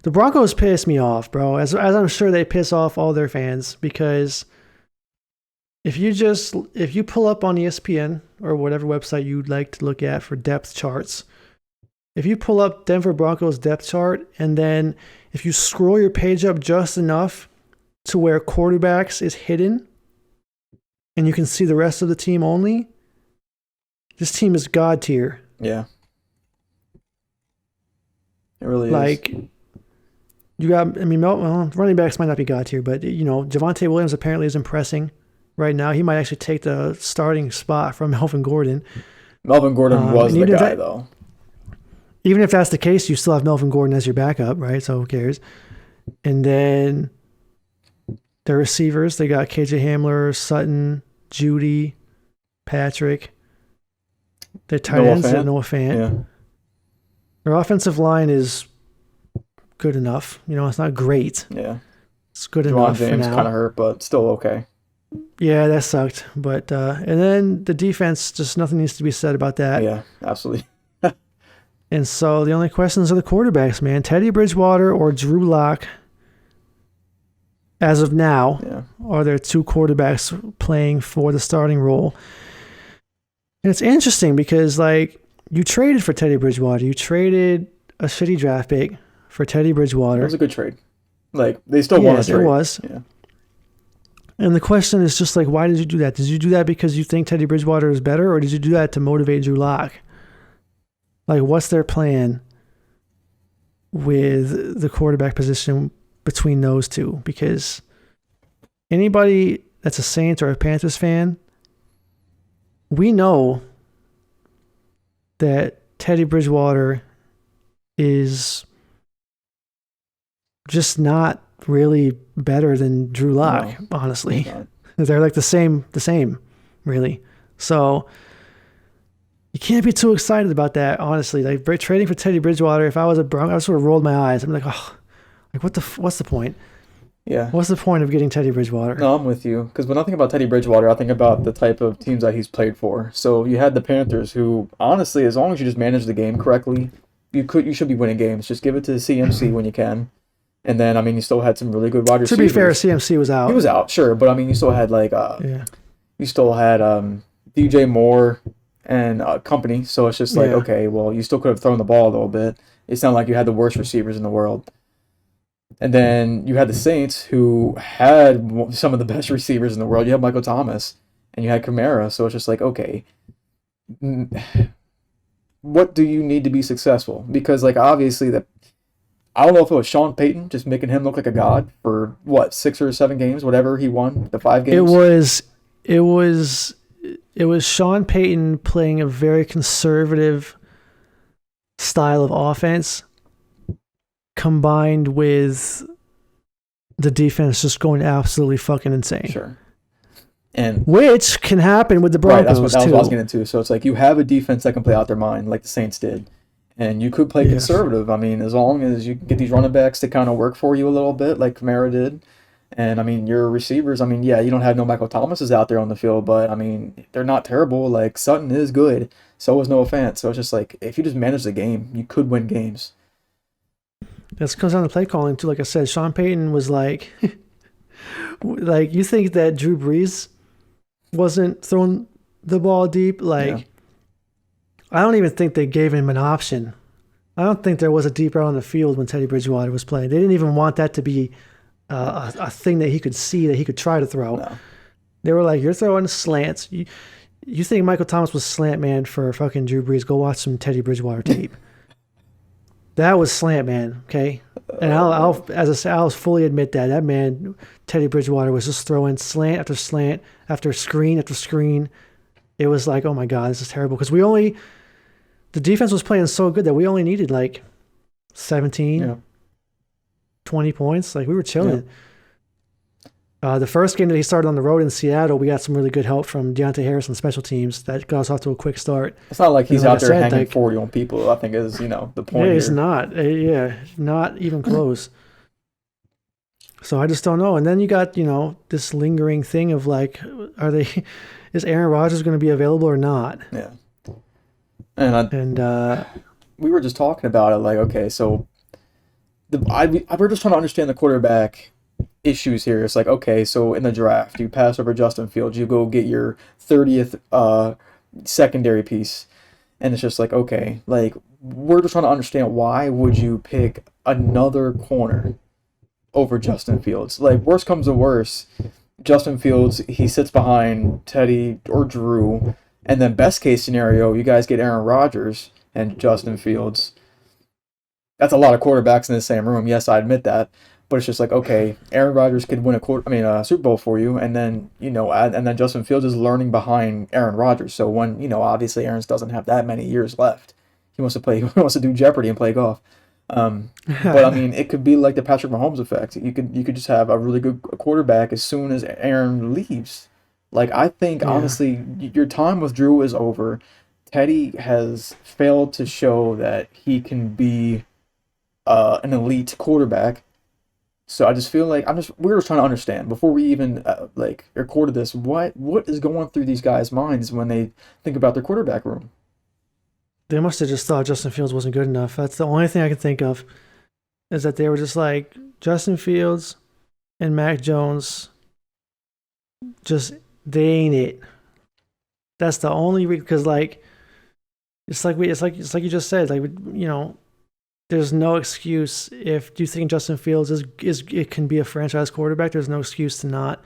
Speaker 1: the Broncos piss me off, bro. As I'm sure they piss off all their fans, because if you pull up on ESPN or whatever website you'd like to look at for depth charts, if you pull up Denver Broncos depth chart and then if you scroll your page up just enough to where quarterbacks is hidden and you can see the rest of the team only, this team is God tier.
Speaker 2: Yeah. It really is.
Speaker 1: Like, you got, running backs might not be God tier, but, Javonte Williams apparently is impressing right now. He might actually take the starting spot from Melvin Gordon.
Speaker 2: Melvin Gordon was the guy, though.
Speaker 1: Even if that's the case, you still have Melvin Gordon as your backup, right? So who cares? And then their receivers, they got KJ Hamler, Sutton, Judy, Patrick. Their tight ends, Noah Fant.
Speaker 2: Yeah.
Speaker 1: Their offensive line is good enough. It's not great.
Speaker 2: Yeah.
Speaker 1: It's good enough for now.
Speaker 2: James kind of hurt, but still okay.
Speaker 1: Yeah, that sucked. But and then the defense, just nothing needs to be said about that.
Speaker 2: Yeah, absolutely.
Speaker 1: And so the only questions are the quarterbacks, man. Teddy Bridgewater or Drew Lock, as of now, are there 2 quarterbacks playing for the starting role. And it's interesting because, you traded for Teddy Bridgewater. You traded a shitty draft pick for Teddy Bridgewater.
Speaker 2: It was a good trade. They still won a trade.
Speaker 1: It was. Yeah. And the question is just, why did you do that? Did you do that because you think Teddy Bridgewater is better, or did you do that to motivate Drew Lock? What's their plan with the quarterback position between those two? Because anybody that's a Saints or a Panthers fan, we know that Teddy Bridgewater is just not really better than Drew Lock, honestly. They're the same, really. So you can't be too excited about that, honestly. Trading for Teddy Bridgewater, if I was a Bronco, I sort of rolled my eyes. I'm like, what's the point?
Speaker 2: Yeah.
Speaker 1: What's the point of getting Teddy Bridgewater?
Speaker 2: No, I'm with you. Because when I think about Teddy Bridgewater, I think about the type of teams that he's played for. So you had the Panthers, who, honestly, as long as you just manage the game correctly, you should be winning games. Just give it to CMC when you can. And then, you still had some really good wide receivers.
Speaker 1: To be fair, CMC was out.
Speaker 2: He was out, sure. But, you still had, you still had DJ Moore and company. So it's just okay, well, you still could have thrown the ball a little bit. It's not like you had the worst receivers in the world. And then you had the Saints, who had some of the best receivers in the world. You had Michael Thomas, and you had Kamara. So it's just okay, what do you need to be successful? Because, obviously, I don't know if it was Sean Payton just making him look like a god for, 6 or 7 games, whatever he won, the 5 games?
Speaker 1: It was Sean Payton playing a very conservative style of offense, combined with the defense just going absolutely fucking insane.
Speaker 2: Sure. And
Speaker 1: which can happen with the Broncos,
Speaker 2: that's what I was getting into. So it's you have a defense that can play out their mind, like the Saints did. And you could play
Speaker 1: Yeah.
Speaker 2: conservative. I mean, as long as you can get these running backs to kind of work for you a little bit, like Kamara did. And I mean, your receivers, I mean, yeah, you don't have no Michael Thomases out there on the field, but I mean, they're not terrible. Like Sutton is good. So is Noah Fant. So it's just like if you just manage the game, you could win games.
Speaker 1: This comes down to play calling too. Like I said, Sean Payton was like, like you think that Drew Brees wasn't throwing the ball deep? Like,
Speaker 2: Yeah.
Speaker 1: I don't even think they gave him an option. I don't think there was a deep route on the field when Teddy Bridgewater was playing. They didn't even want that to be a thing that he could see that he could try to throw.
Speaker 2: No.
Speaker 1: They were like, "You're throwing slants. You think Michael Thomas was slant man for fucking Drew Brees? Go watch some Teddy Bridgewater tape. That was slant man, okay." And I'll as I say, I'll fully admit that man Teddy Bridgewater was just throwing slant after screen after screen. It was like, oh my god, this is terrible because the defense was playing so good that we only needed like 17,
Speaker 2: Yeah.
Speaker 1: 20 points. Like we were
Speaker 2: Yeah.
Speaker 1: chilling. The first game that he started on the road in Seattle, we got some really good help from Deontay Harris on special teams. That got us off to a quick start.
Speaker 2: It's not like he's
Speaker 1: And like
Speaker 2: out
Speaker 1: I
Speaker 2: there
Speaker 1: said,
Speaker 2: hanging
Speaker 1: like,
Speaker 2: 40 on people, I think is, the point
Speaker 1: yeah, it's
Speaker 2: here.
Speaker 1: not. Yeah, not even close. So I just don't know. And then you got, this lingering thing of like, is Aaron Rodgers going to be available or not?
Speaker 2: Yeah. And
Speaker 1: And
Speaker 2: we were just talking about it, like, okay, so we're just trying to understand the quarterback issues here. It's like, okay, so in the draft, you pass over Justin Fields, you go get your 30th secondary piece, and it's just like, okay, like we're just trying to understand why would you pick another corner over Justin Fields? Like worst comes to worst, Justin Fields he sits behind Teddy or Drew, and then best case scenario, you guys get Aaron Rodgers and Justin Fields. That's a lot of quarterbacks in the same room. Yes, I admit that. But it's just like, okay, Aaron Rodgers could win a Super Bowl for you, and then and then Justin Fields is learning behind Aaron Rodgers. So when obviously Aaron doesn't have that many years left, he wants to play, he wants to do Jeopardy and play golf. But I mean, it could be like the Patrick Mahomes effect. You could just have a really good quarterback as soon as Aaron leaves. Like I think
Speaker 1: Yeah.
Speaker 2: honestly, your time with Drew is over. Teddy has failed to show that he can be an elite quarterback. So I just feel like we're just trying to understand before we even recorded this, what is going through these guys' minds when they think about their quarterback room.
Speaker 1: they must have just thought Justin Fields wasn't good enough. That's the only thing I can think of is that they were just like, Justin Fields and Mac Jones, they ain't it. That's the only because it's like you just said, there's no excuse if you think Justin Fields it can be a franchise quarterback. There's no excuse to not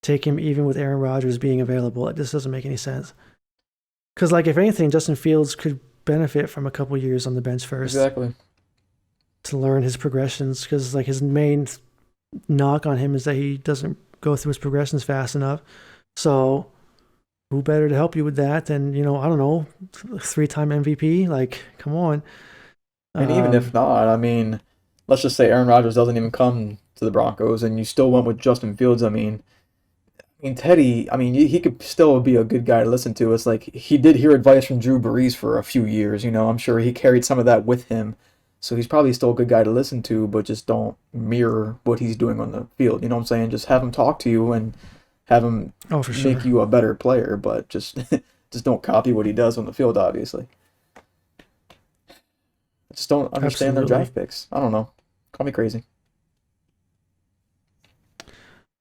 Speaker 1: take him even with Aaron Rodgers being available. It just doesn't make any sense. Because if anything, Justin Fields could benefit from a couple years on the bench first
Speaker 2: Exactly.
Speaker 1: to learn his progressions. Because his main knock on him is that he doesn't go through his progressions fast enough. So who better to help you with that than I don't know, 3-time MVP? Like, come on.
Speaker 2: And even if not, I mean, let's just say Aaron Rodgers doesn't even come to the Broncos, and you still went with Justin Fields. I mean Teddy. I mean, he could still be a good guy to listen to. It's like he did hear advice from Drew Brees for a few years. I'm sure he carried some of that with him, so he's probably still a good guy to listen to. But just don't mirror what he's doing on the field. You know what I'm saying? Just have him talk to you and have him
Speaker 1: for sure.
Speaker 2: make you a better player. But just just don't copy what he does on the field. Obviously. I just don't understand their draft picks. I don't know. Call me crazy.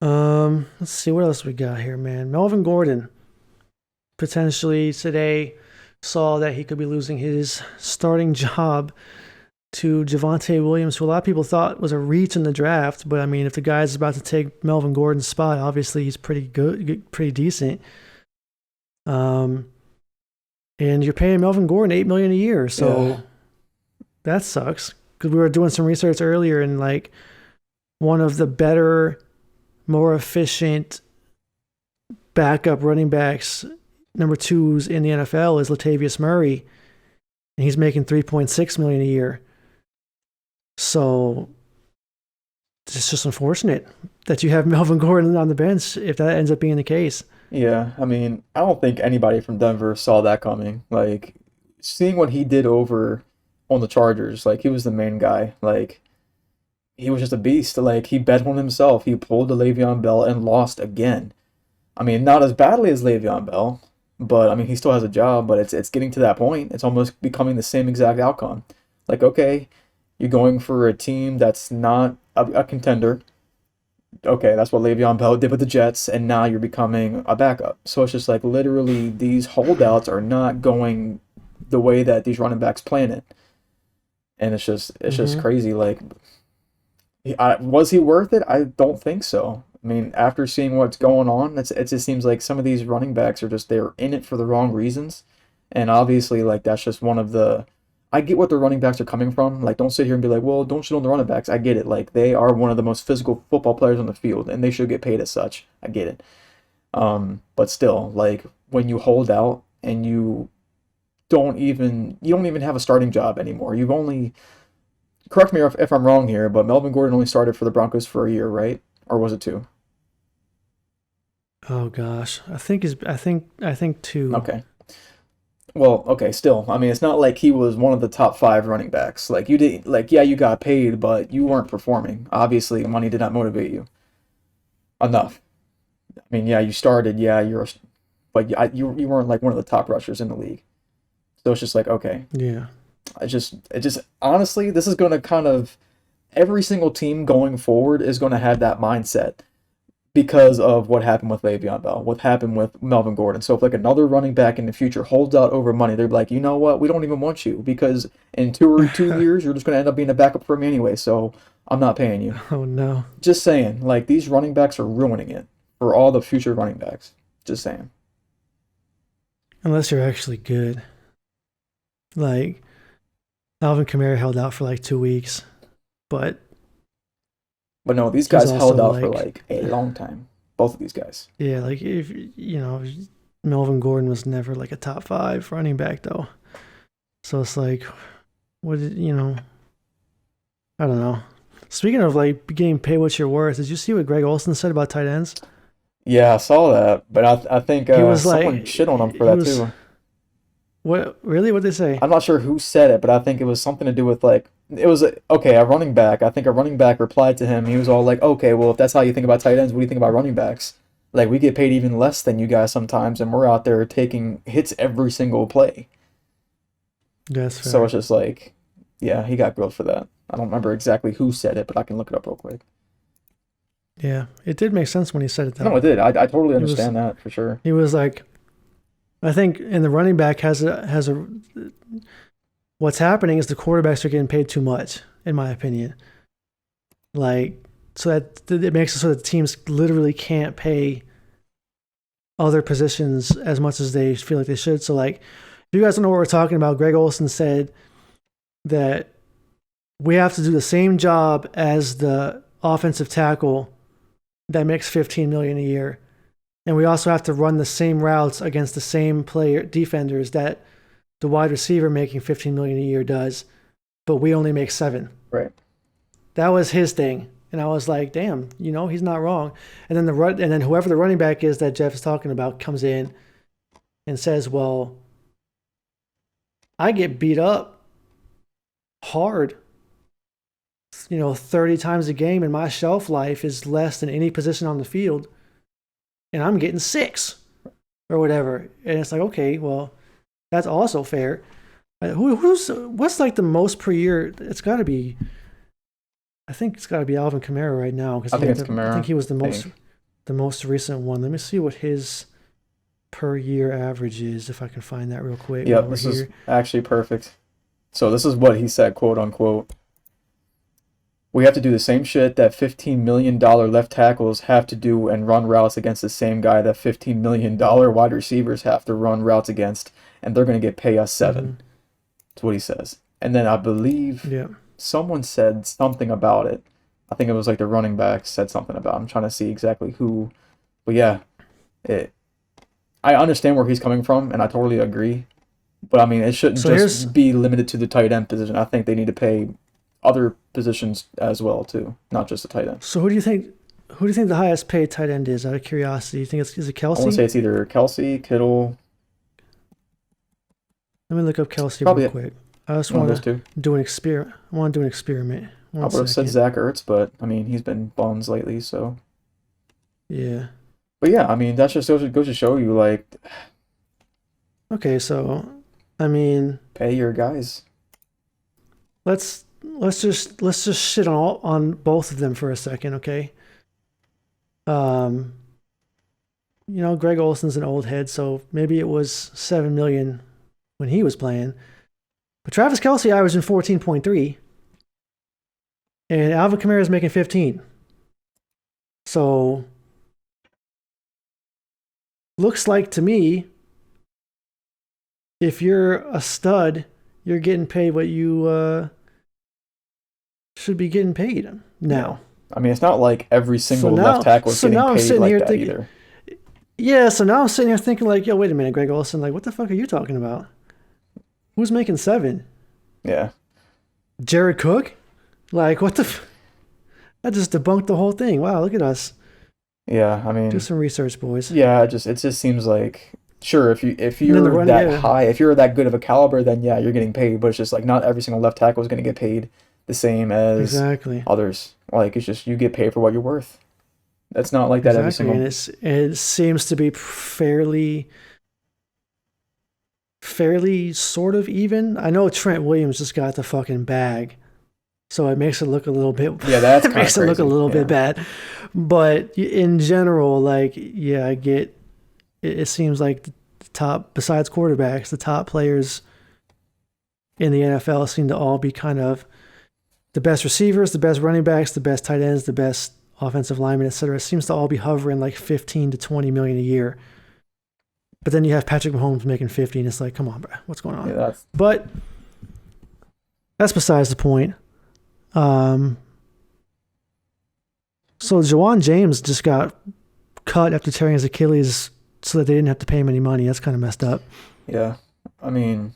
Speaker 1: Let's see what else we got here, man. Melvin Gordon potentially today saw that he could be losing his starting job to Javonte Williams, who a lot of people thought was a reach in the draft. But I mean, if the guy's about to take Melvin Gordon's spot, obviously he's pretty good, pretty decent. And you're paying Melvin Gordon $8 million a year, so.
Speaker 2: Yeah.
Speaker 1: That sucks because we were doing some research earlier and one of the better, more efficient backup running backs, number 2s in the NFL is Latavius Murray, and he's making $3.6 million a year. So it's just unfortunate that you have Melvin Gordon on the bench if that ends up being the case.
Speaker 2: Yeah, I mean, I don't think anybody from Denver saw that coming. Like, seeing what he did over on the Chargers. Like, he was the main guy. Like, he was just a beast. Like, he bet on himself. He pulled the Le'Veon Bell and lost again. I mean, not as badly as Le'Veon Bell, but I mean, he still has a job. But it's getting to that point. It's almost becoming the same exact outcome. Like, okay, you're going for a team that's not a contender. Okay, that's what Le'Veon Bell did with the Jets, and now you're becoming a backup. So it's just like literally these holdouts are not going the way that these running backs plan it, and it's just crazy. Like, was he worth it? I don't think so. I mean, after seeing what's going on, it just seems like some of these running backs are just they're in it for the wrong reasons, and obviously like that's just one of the. I get what the running backs are coming from. Like, don't sit here and be like, well, don't shit on the running backs. I get it. Like, they are one of the most physical football players on the field, and they should get paid as such. I get it. But still, like, when you hold out and you don't even have a starting job anymore. You've only, correct me if I'm wrong here, but Melvin Gordon only started for the Broncos for a year, right? Or was it 2?
Speaker 1: Oh gosh, I think 2.
Speaker 2: Okay. Well, okay, still. I mean, it's not like he was one of the top 5 running backs. Like, you did, like, yeah, you got paid, but you weren't performing. Obviously, money did not motivate you enough. I mean, yeah, you started, yeah, but you weren't like one of the top rushers in the league. So it's just like, okay.
Speaker 1: Yeah.
Speaker 2: It just honestly, this is going to kind of, every single team going forward is going to have that mindset. Because of what happened with Le'Veon Bell, what happened with Melvin Gordon. So if like another running back in the future holds out over money, they're like, you know what, we don't even want you because in 2 years you're just going to end up being a backup for me anyway. So I'm not paying you.
Speaker 1: Oh no.
Speaker 2: Just saying, like these running backs are ruining it for all the future running backs. Just saying.
Speaker 1: Unless you're actually good. Like Alvin Kamara held out for like 2 weeks, but
Speaker 2: no, these guys held out for like a long time. Both of these guys.
Speaker 1: Yeah, like if Melvin Gordon was never like a top 5 running back though. So it's like, I don't know. Speaking of like getting paid what you're worth, did you see what Greg Olsen said about tight ends?
Speaker 2: Yeah, I saw that, but I think
Speaker 1: he was
Speaker 2: someone shit on him for that too.
Speaker 1: What really? What'd they say?
Speaker 2: I'm not sure who said it, but I think it was something to do with like it was okay. A running back. I think a running back replied to him. He was all like, "Okay, well, if that's how you think about tight ends, what do you think about running backs? Like, we get paid even less than you guys sometimes, and we're out there taking hits every single play."
Speaker 1: That's fair.
Speaker 2: So it's just like, yeah, he got grilled for that. I don't remember exactly who said it, but I can look it up real quick.
Speaker 1: Yeah, it did make sense when he said it though.
Speaker 2: No, it did. I totally understand that for sure.
Speaker 1: He was like, I think, and the running back has a. What's happening is the quarterbacks are getting paid too much, in my opinion. Like, so that it makes it so that teams literally can't pay other positions as much as they feel like they should. So, like, if you guys don't know what we're talking about, Greg Olsen said that we have to do the same job as the offensive tackle that makes $15 million a year. And we also have to run the same routes against the same defenders that the wide receiver making $15 million a year does, but we only make $7.
Speaker 2: Right.
Speaker 1: That was his thing, and I was like, "Damn, he's not wrong." And then whoever the running back is that Jeff is talking about comes in and says, "Well, I get beat up hard, 30 times a game, and my shelf life is less than any position on the field, and I'm getting 6 or whatever." And it's like, okay, well. That's also fair. What's like the most per year? It's got to be. I think it's got to be Alvin Kamara right now because
Speaker 2: I think it's Kamara.
Speaker 1: I think he was the most recent one. Let me see what his per year average is if I can find that real quick.
Speaker 2: Yep, this is actually perfect. So this is what he said, quote unquote. We have to do the same shit that $15 million left tackles have to do and run routes against the same guy that $15 million wide receivers have to run routes against, and they're going to pay us $7. Mm-hmm. That's what he says. And then I believe someone said something about it. I think it was like the running back said something about it. I'm trying to see exactly who. But yeah, I understand where he's coming from, and I totally agree. But I mean, it shouldn't just be limited to the tight end position. I think they need to pay other positions as well too, not just the tight end.
Speaker 1: So who do you think the highest paid tight end is? Out of curiosity, you think is it Kelsey?
Speaker 2: I want to say it's either Kelsey, Kittle.
Speaker 1: Let me look up Kelsey real quick. I just
Speaker 2: One of
Speaker 1: want
Speaker 2: those
Speaker 1: to
Speaker 2: two.
Speaker 1: do an experiment. I want to do an experiment.
Speaker 2: I
Speaker 1: One
Speaker 2: would have said
Speaker 1: second.
Speaker 2: Zach Ertz, but I mean he's been bums lately, so.
Speaker 1: Yeah.
Speaker 2: But yeah, I mean that just goes to show you like
Speaker 1: Okay, so I mean,
Speaker 2: pay your guys.
Speaker 1: let's just shit on both of them for a second, okay? Um, Greg Olson's an old head, so maybe it was 7 million when he was playing. But Travis Kelce averaging 14.3, and Alvin Kamara is making 15. So looks like to me, if you're a stud, you're getting paid what you should be getting paid now.
Speaker 2: I mean, it's not like every single left tackle is getting
Speaker 1: I'm
Speaker 2: paid
Speaker 1: sitting
Speaker 2: like
Speaker 1: here
Speaker 2: that
Speaker 1: thinking,
Speaker 2: either.
Speaker 1: yeah, so now I'm sitting here thinking like, yo, wait a minute, Greg Olsen, like, what the fuck are you talking about? Who's making 7?
Speaker 2: Yeah.
Speaker 1: Jared Cook? Like, what the? I just debunked the whole thing. Wow, look at us.
Speaker 2: Yeah, I mean,
Speaker 1: Do some research, boys.
Speaker 2: yeah, it just seems like sure if
Speaker 1: And then the
Speaker 2: you're
Speaker 1: run,
Speaker 2: that
Speaker 1: yeah,
Speaker 2: high, if you're that good of a caliber, then yeah, you're getting paid. But it's just like not every single left tackle is going to get paid the same as
Speaker 1: exactly,
Speaker 2: others. Like it's just you get paid for what you're worth. That's not like that every
Speaker 1: exactly,
Speaker 2: single.
Speaker 1: and it seems to be fairly sort of even. I know Trent Williams just got the fucking bag, so it makes it look a little bit.
Speaker 2: Yeah, that's
Speaker 1: it makes it look a
Speaker 2: crazy.
Speaker 1: little
Speaker 2: Yeah.
Speaker 1: bit bad, but in general, like, yeah, I get. It seems like the top, besides quarterbacks, the top players in the NFL seem to all be kind of the best receivers, the best running backs, the best tight ends, the best offensive linemen, etc. Seems to all be hovering like 15 to 20 million a year. But then you have Patrick Mahomes making 50, and it's like, come on, bro, what's going on?
Speaker 2: Yeah, that's
Speaker 1: But that's besides the point. So Jawan James just got cut after tearing his Achilles, so that they didn't have to pay him any money. That's kind of messed up.
Speaker 2: yeah. I mean,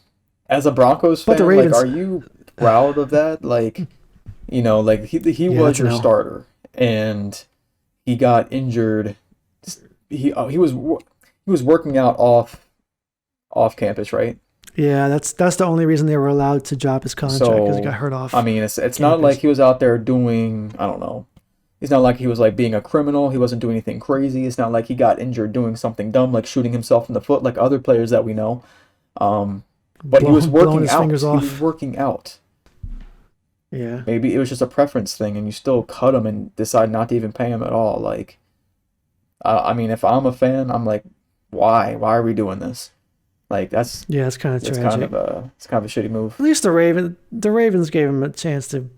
Speaker 2: as a Broncos
Speaker 1: But the
Speaker 2: fan, like,
Speaker 1: Ravens,
Speaker 2: are you proud of that? Like, like he
Speaker 1: yeah,
Speaker 2: was
Speaker 1: that's an
Speaker 2: your
Speaker 1: L.
Speaker 2: starter and he got injured. He was working out off campus, right?
Speaker 1: Yeah, that's the only reason they were allowed to drop his contract, because he got
Speaker 2: So
Speaker 1: hurt off
Speaker 2: I mean, it's not like
Speaker 1: campus.
Speaker 2: he was out there doing, I don't know. It's not like he was like being a criminal. He wasn't doing anything crazy. It's not like he got injured doing something dumb like shooting himself in the foot like other players that we know. But he was
Speaker 1: Blowing
Speaker 2: working
Speaker 1: his
Speaker 2: out.
Speaker 1: fingers
Speaker 2: He was
Speaker 1: off.
Speaker 2: working out.
Speaker 1: Yeah,
Speaker 2: Maybe it was just a preference thing, and you still cut him and decide not to even pay him at all. Like, I mean, if I'm a fan, I'm like, why? Why are we doing this? Like,
Speaker 1: yeah, it's kind of
Speaker 2: it's kind
Speaker 1: tragic.
Speaker 2: of a shitty move.
Speaker 1: At least the Ravens gave him a chance to,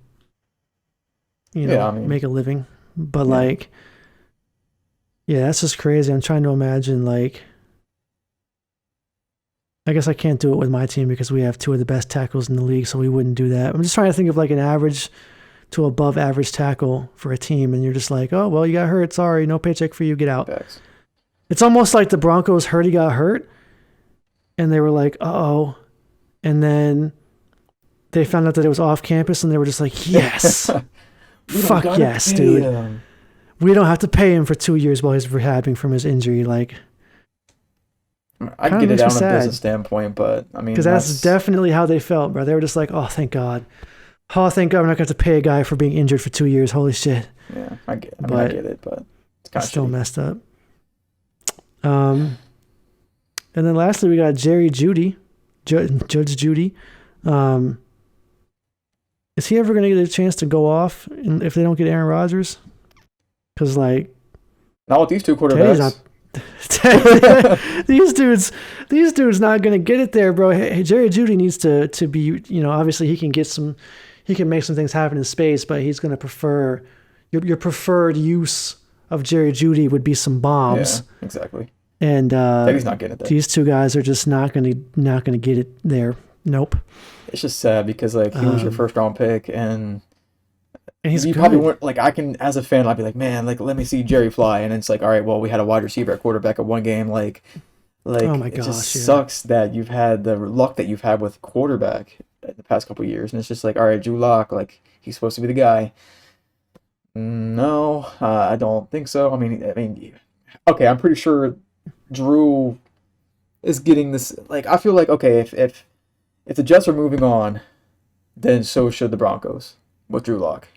Speaker 2: Yeah, I mean,
Speaker 1: make a living. But
Speaker 2: yeah,
Speaker 1: like, yeah, that's just crazy. I'm trying to imagine, like, I guess I can't do it with my team because we have two of the best tackles in the league, so we wouldn't do that. I'm just trying to think of like an average to above average tackle for a team, and you're just like, oh, well, you got hurt. Sorry, no paycheck for you. Get out.
Speaker 2: facts.
Speaker 1: It's almost like the Broncos heard he got hurt, and they were like, uh-oh. And then they found out that it was off campus, and they were just like, yes.
Speaker 2: We don't
Speaker 1: Fuck
Speaker 2: gotta
Speaker 1: yes,
Speaker 2: pay
Speaker 1: dude.
Speaker 2: him.
Speaker 1: We don't have to pay him for 2 years while he's rehabbing from his injury. Like,
Speaker 2: I
Speaker 1: kind of
Speaker 2: get it
Speaker 1: makes me
Speaker 2: out on a
Speaker 1: sad.
Speaker 2: business standpoint, but I mean,
Speaker 1: Because that's definitely how they felt, bro. They were just like, oh, thank God. Oh, thank God we're not going to have to pay a guy for being injured for 2 years. Holy shit.
Speaker 2: yeah, I get
Speaker 1: But
Speaker 2: it, but it's kind
Speaker 1: it's
Speaker 2: of
Speaker 1: still
Speaker 2: shitty.
Speaker 1: messed up. And then lastly, we got Jerry Judy, Judge Judy. Is he ever going to get a chance to go off if they don't get Aaron Rodgers? Because, like,
Speaker 2: Not with these two
Speaker 1: Teddy's
Speaker 2: quarterbacks.
Speaker 1: not. these dudes not going to get it there, bro. Hey, Jerry Judy needs to be, obviously he can make some things happen in space, but he's going to prefer your preferred use of Jerry Judy would be some bombs.
Speaker 2: Yeah, exactly.
Speaker 1: And
Speaker 2: Teddy's not getting it there.
Speaker 1: these two guys are just not going to get it there. Nope.
Speaker 2: It's just sad because like he was your first round pick, and
Speaker 1: he's
Speaker 2: you
Speaker 1: good.
Speaker 2: probably weren't like I can as a fan I'd be like, man, like let me see Jerry fly, and it's like, all right, well we had a wide receiver at quarterback at one game, like
Speaker 1: Oh my
Speaker 2: it
Speaker 1: gosh,
Speaker 2: just
Speaker 1: yeah.
Speaker 2: sucks that you've had the luck that you've had with quarterback in the past couple of years, and it's just like, all right, Drew Lock, like he's supposed to be the guy. No, I don't think so. I mean, okay, I'm pretty sure Drew is getting this. Like, I feel like okay, if the Jets are moving on, then so should the Broncos with Drew Lock.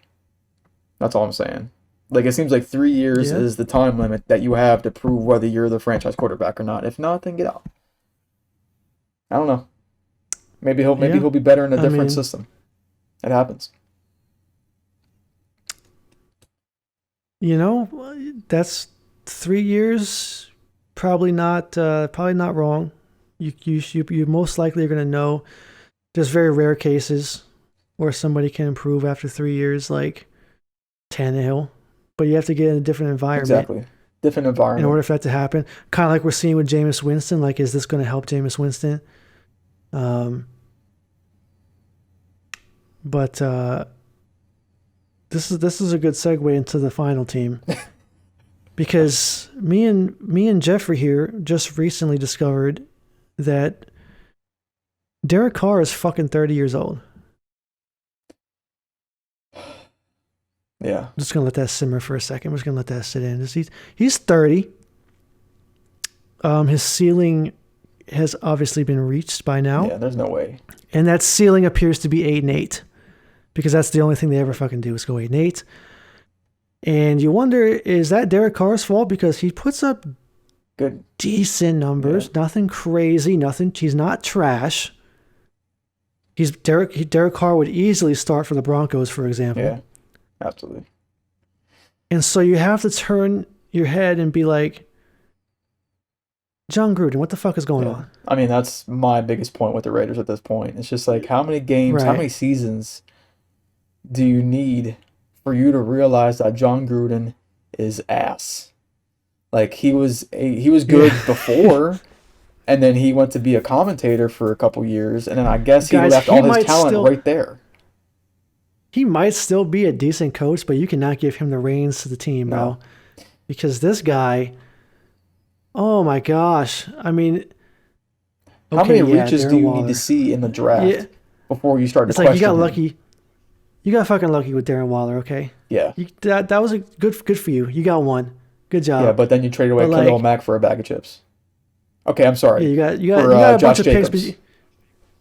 Speaker 2: That's all I'm saying. Like, it seems like 3 years is the time limit that you have to prove whether you're the franchise quarterback or not. If not, then get out. I don't know. Maybe he'll be better in a different system. It happens.
Speaker 1: That's 3 years. Probably not wrong. You most likely are going to know. There's very rare cases where somebody can improve after 3 years, like Tannehill, but you have to get in a different environment.
Speaker 2: Exactly, different environment
Speaker 1: in order for that to happen. Kind of like we're seeing with Jameis Winston. Like, is this going to help Jameis Winston? But this is a good segue into the final team. Because me and Jeffrey here just recently discovered that Derek Carr is fucking 30 years old.
Speaker 2: Yeah.
Speaker 1: I'm just going to let that simmer for a second. We're just going to let that sit in. He's 30. His ceiling has obviously been reached by now.
Speaker 2: Yeah, there's no way.
Speaker 1: And that ceiling appears to be 8-8. Because that's the only thing they ever fucking do is go 8-8. And you wonder, is that Derek Carr's fault? Because he puts up
Speaker 2: good,
Speaker 1: decent numbers, nothing crazy, nothing. He's not trash. Derek Carr would easily start for the Broncos, for example.
Speaker 2: Yeah, absolutely.
Speaker 1: And so you have to turn your head and be like, John Gruden, what the fuck is going on?
Speaker 2: I mean, that's my biggest point with the Raiders at this point. It's just like, how many games, how many seasons do you need for you to realize that John Gruden is ass? Like, he was good before, and then he went to be a commentator for a couple years, and then I guess he left all his talent right there.
Speaker 1: He might still be a decent coach, but you cannot give him the reins to the team, bro. Because this guy, oh my gosh. I mean,
Speaker 2: how many reaches do you need to see in the draft before you start to question him?
Speaker 1: You got lucky. You got fucking lucky with Darren Waller, okay?
Speaker 2: Yeah.
Speaker 1: That was a good for you. You got one. Good job.
Speaker 2: Yeah, but then you traded away Khalil Mack for a bag of chips. Okay, I'm sorry.
Speaker 1: Yeah, you got a bunch of picks, but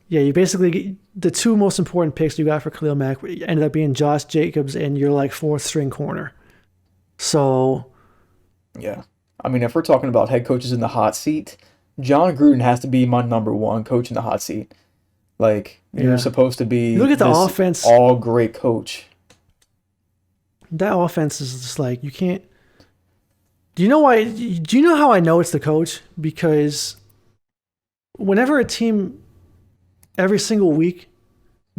Speaker 1: you basically the two most important picks you got for Khalil Mack ended up being Josh Jacobs and your like fourth string corner. So,
Speaker 2: yeah. I mean, if we're talking about head coaches in the hot seat, John Gruden has to be my number one coach in the hot seat. Like, you're supposed to be
Speaker 1: look at the offense,
Speaker 2: all great coach.
Speaker 1: That offense is just like, you can't. Do you know why? Do you know how I know it's the coach? Because whenever a team every single week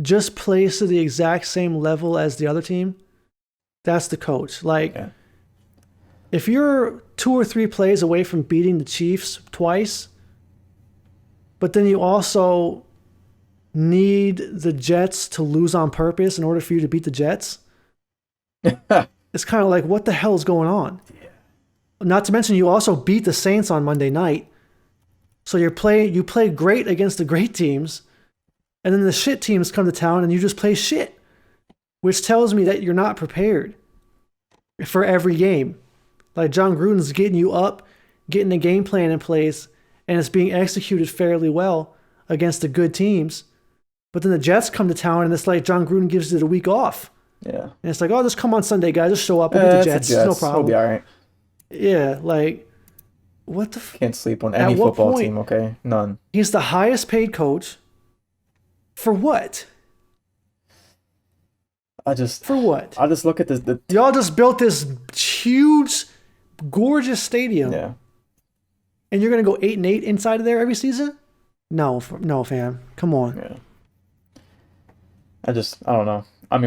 Speaker 1: just plays to the exact same level as the other team, that's the coach. Like, if you're 2 or 3 plays away from beating the Chiefs twice, but then you also need the Jets to lose on purpose in order for you to beat the Jets, it's kind of like, what the hell is going on? Yeah. Not to mention, you also beat the Saints on Monday night. So you play great against the great teams, and then the shit teams come to town and you just play shit, which tells me that you're not prepared for every game. Like, John Gruden's getting you up, getting the game plan in place, and it's being executed fairly well against the good teams. But then the Jets come to town, and it's like John Gruden gives it a week off.
Speaker 2: Yeah.
Speaker 1: And it's like, oh, just come on Sunday, guys. Just show up and beat the Jets. No problem.
Speaker 2: We'll be all right.
Speaker 1: Yeah, like, what the
Speaker 2: Can't sleep on any football team, okay? None.
Speaker 1: He's the highest paid coach. For what? For what?
Speaker 2: I just look at this.
Speaker 1: Y'all just built this huge, gorgeous stadium.
Speaker 2: Yeah.
Speaker 1: And you're going to go 8-8 inside of there every season? No, fam. Come on.
Speaker 2: Yeah. I don't know. I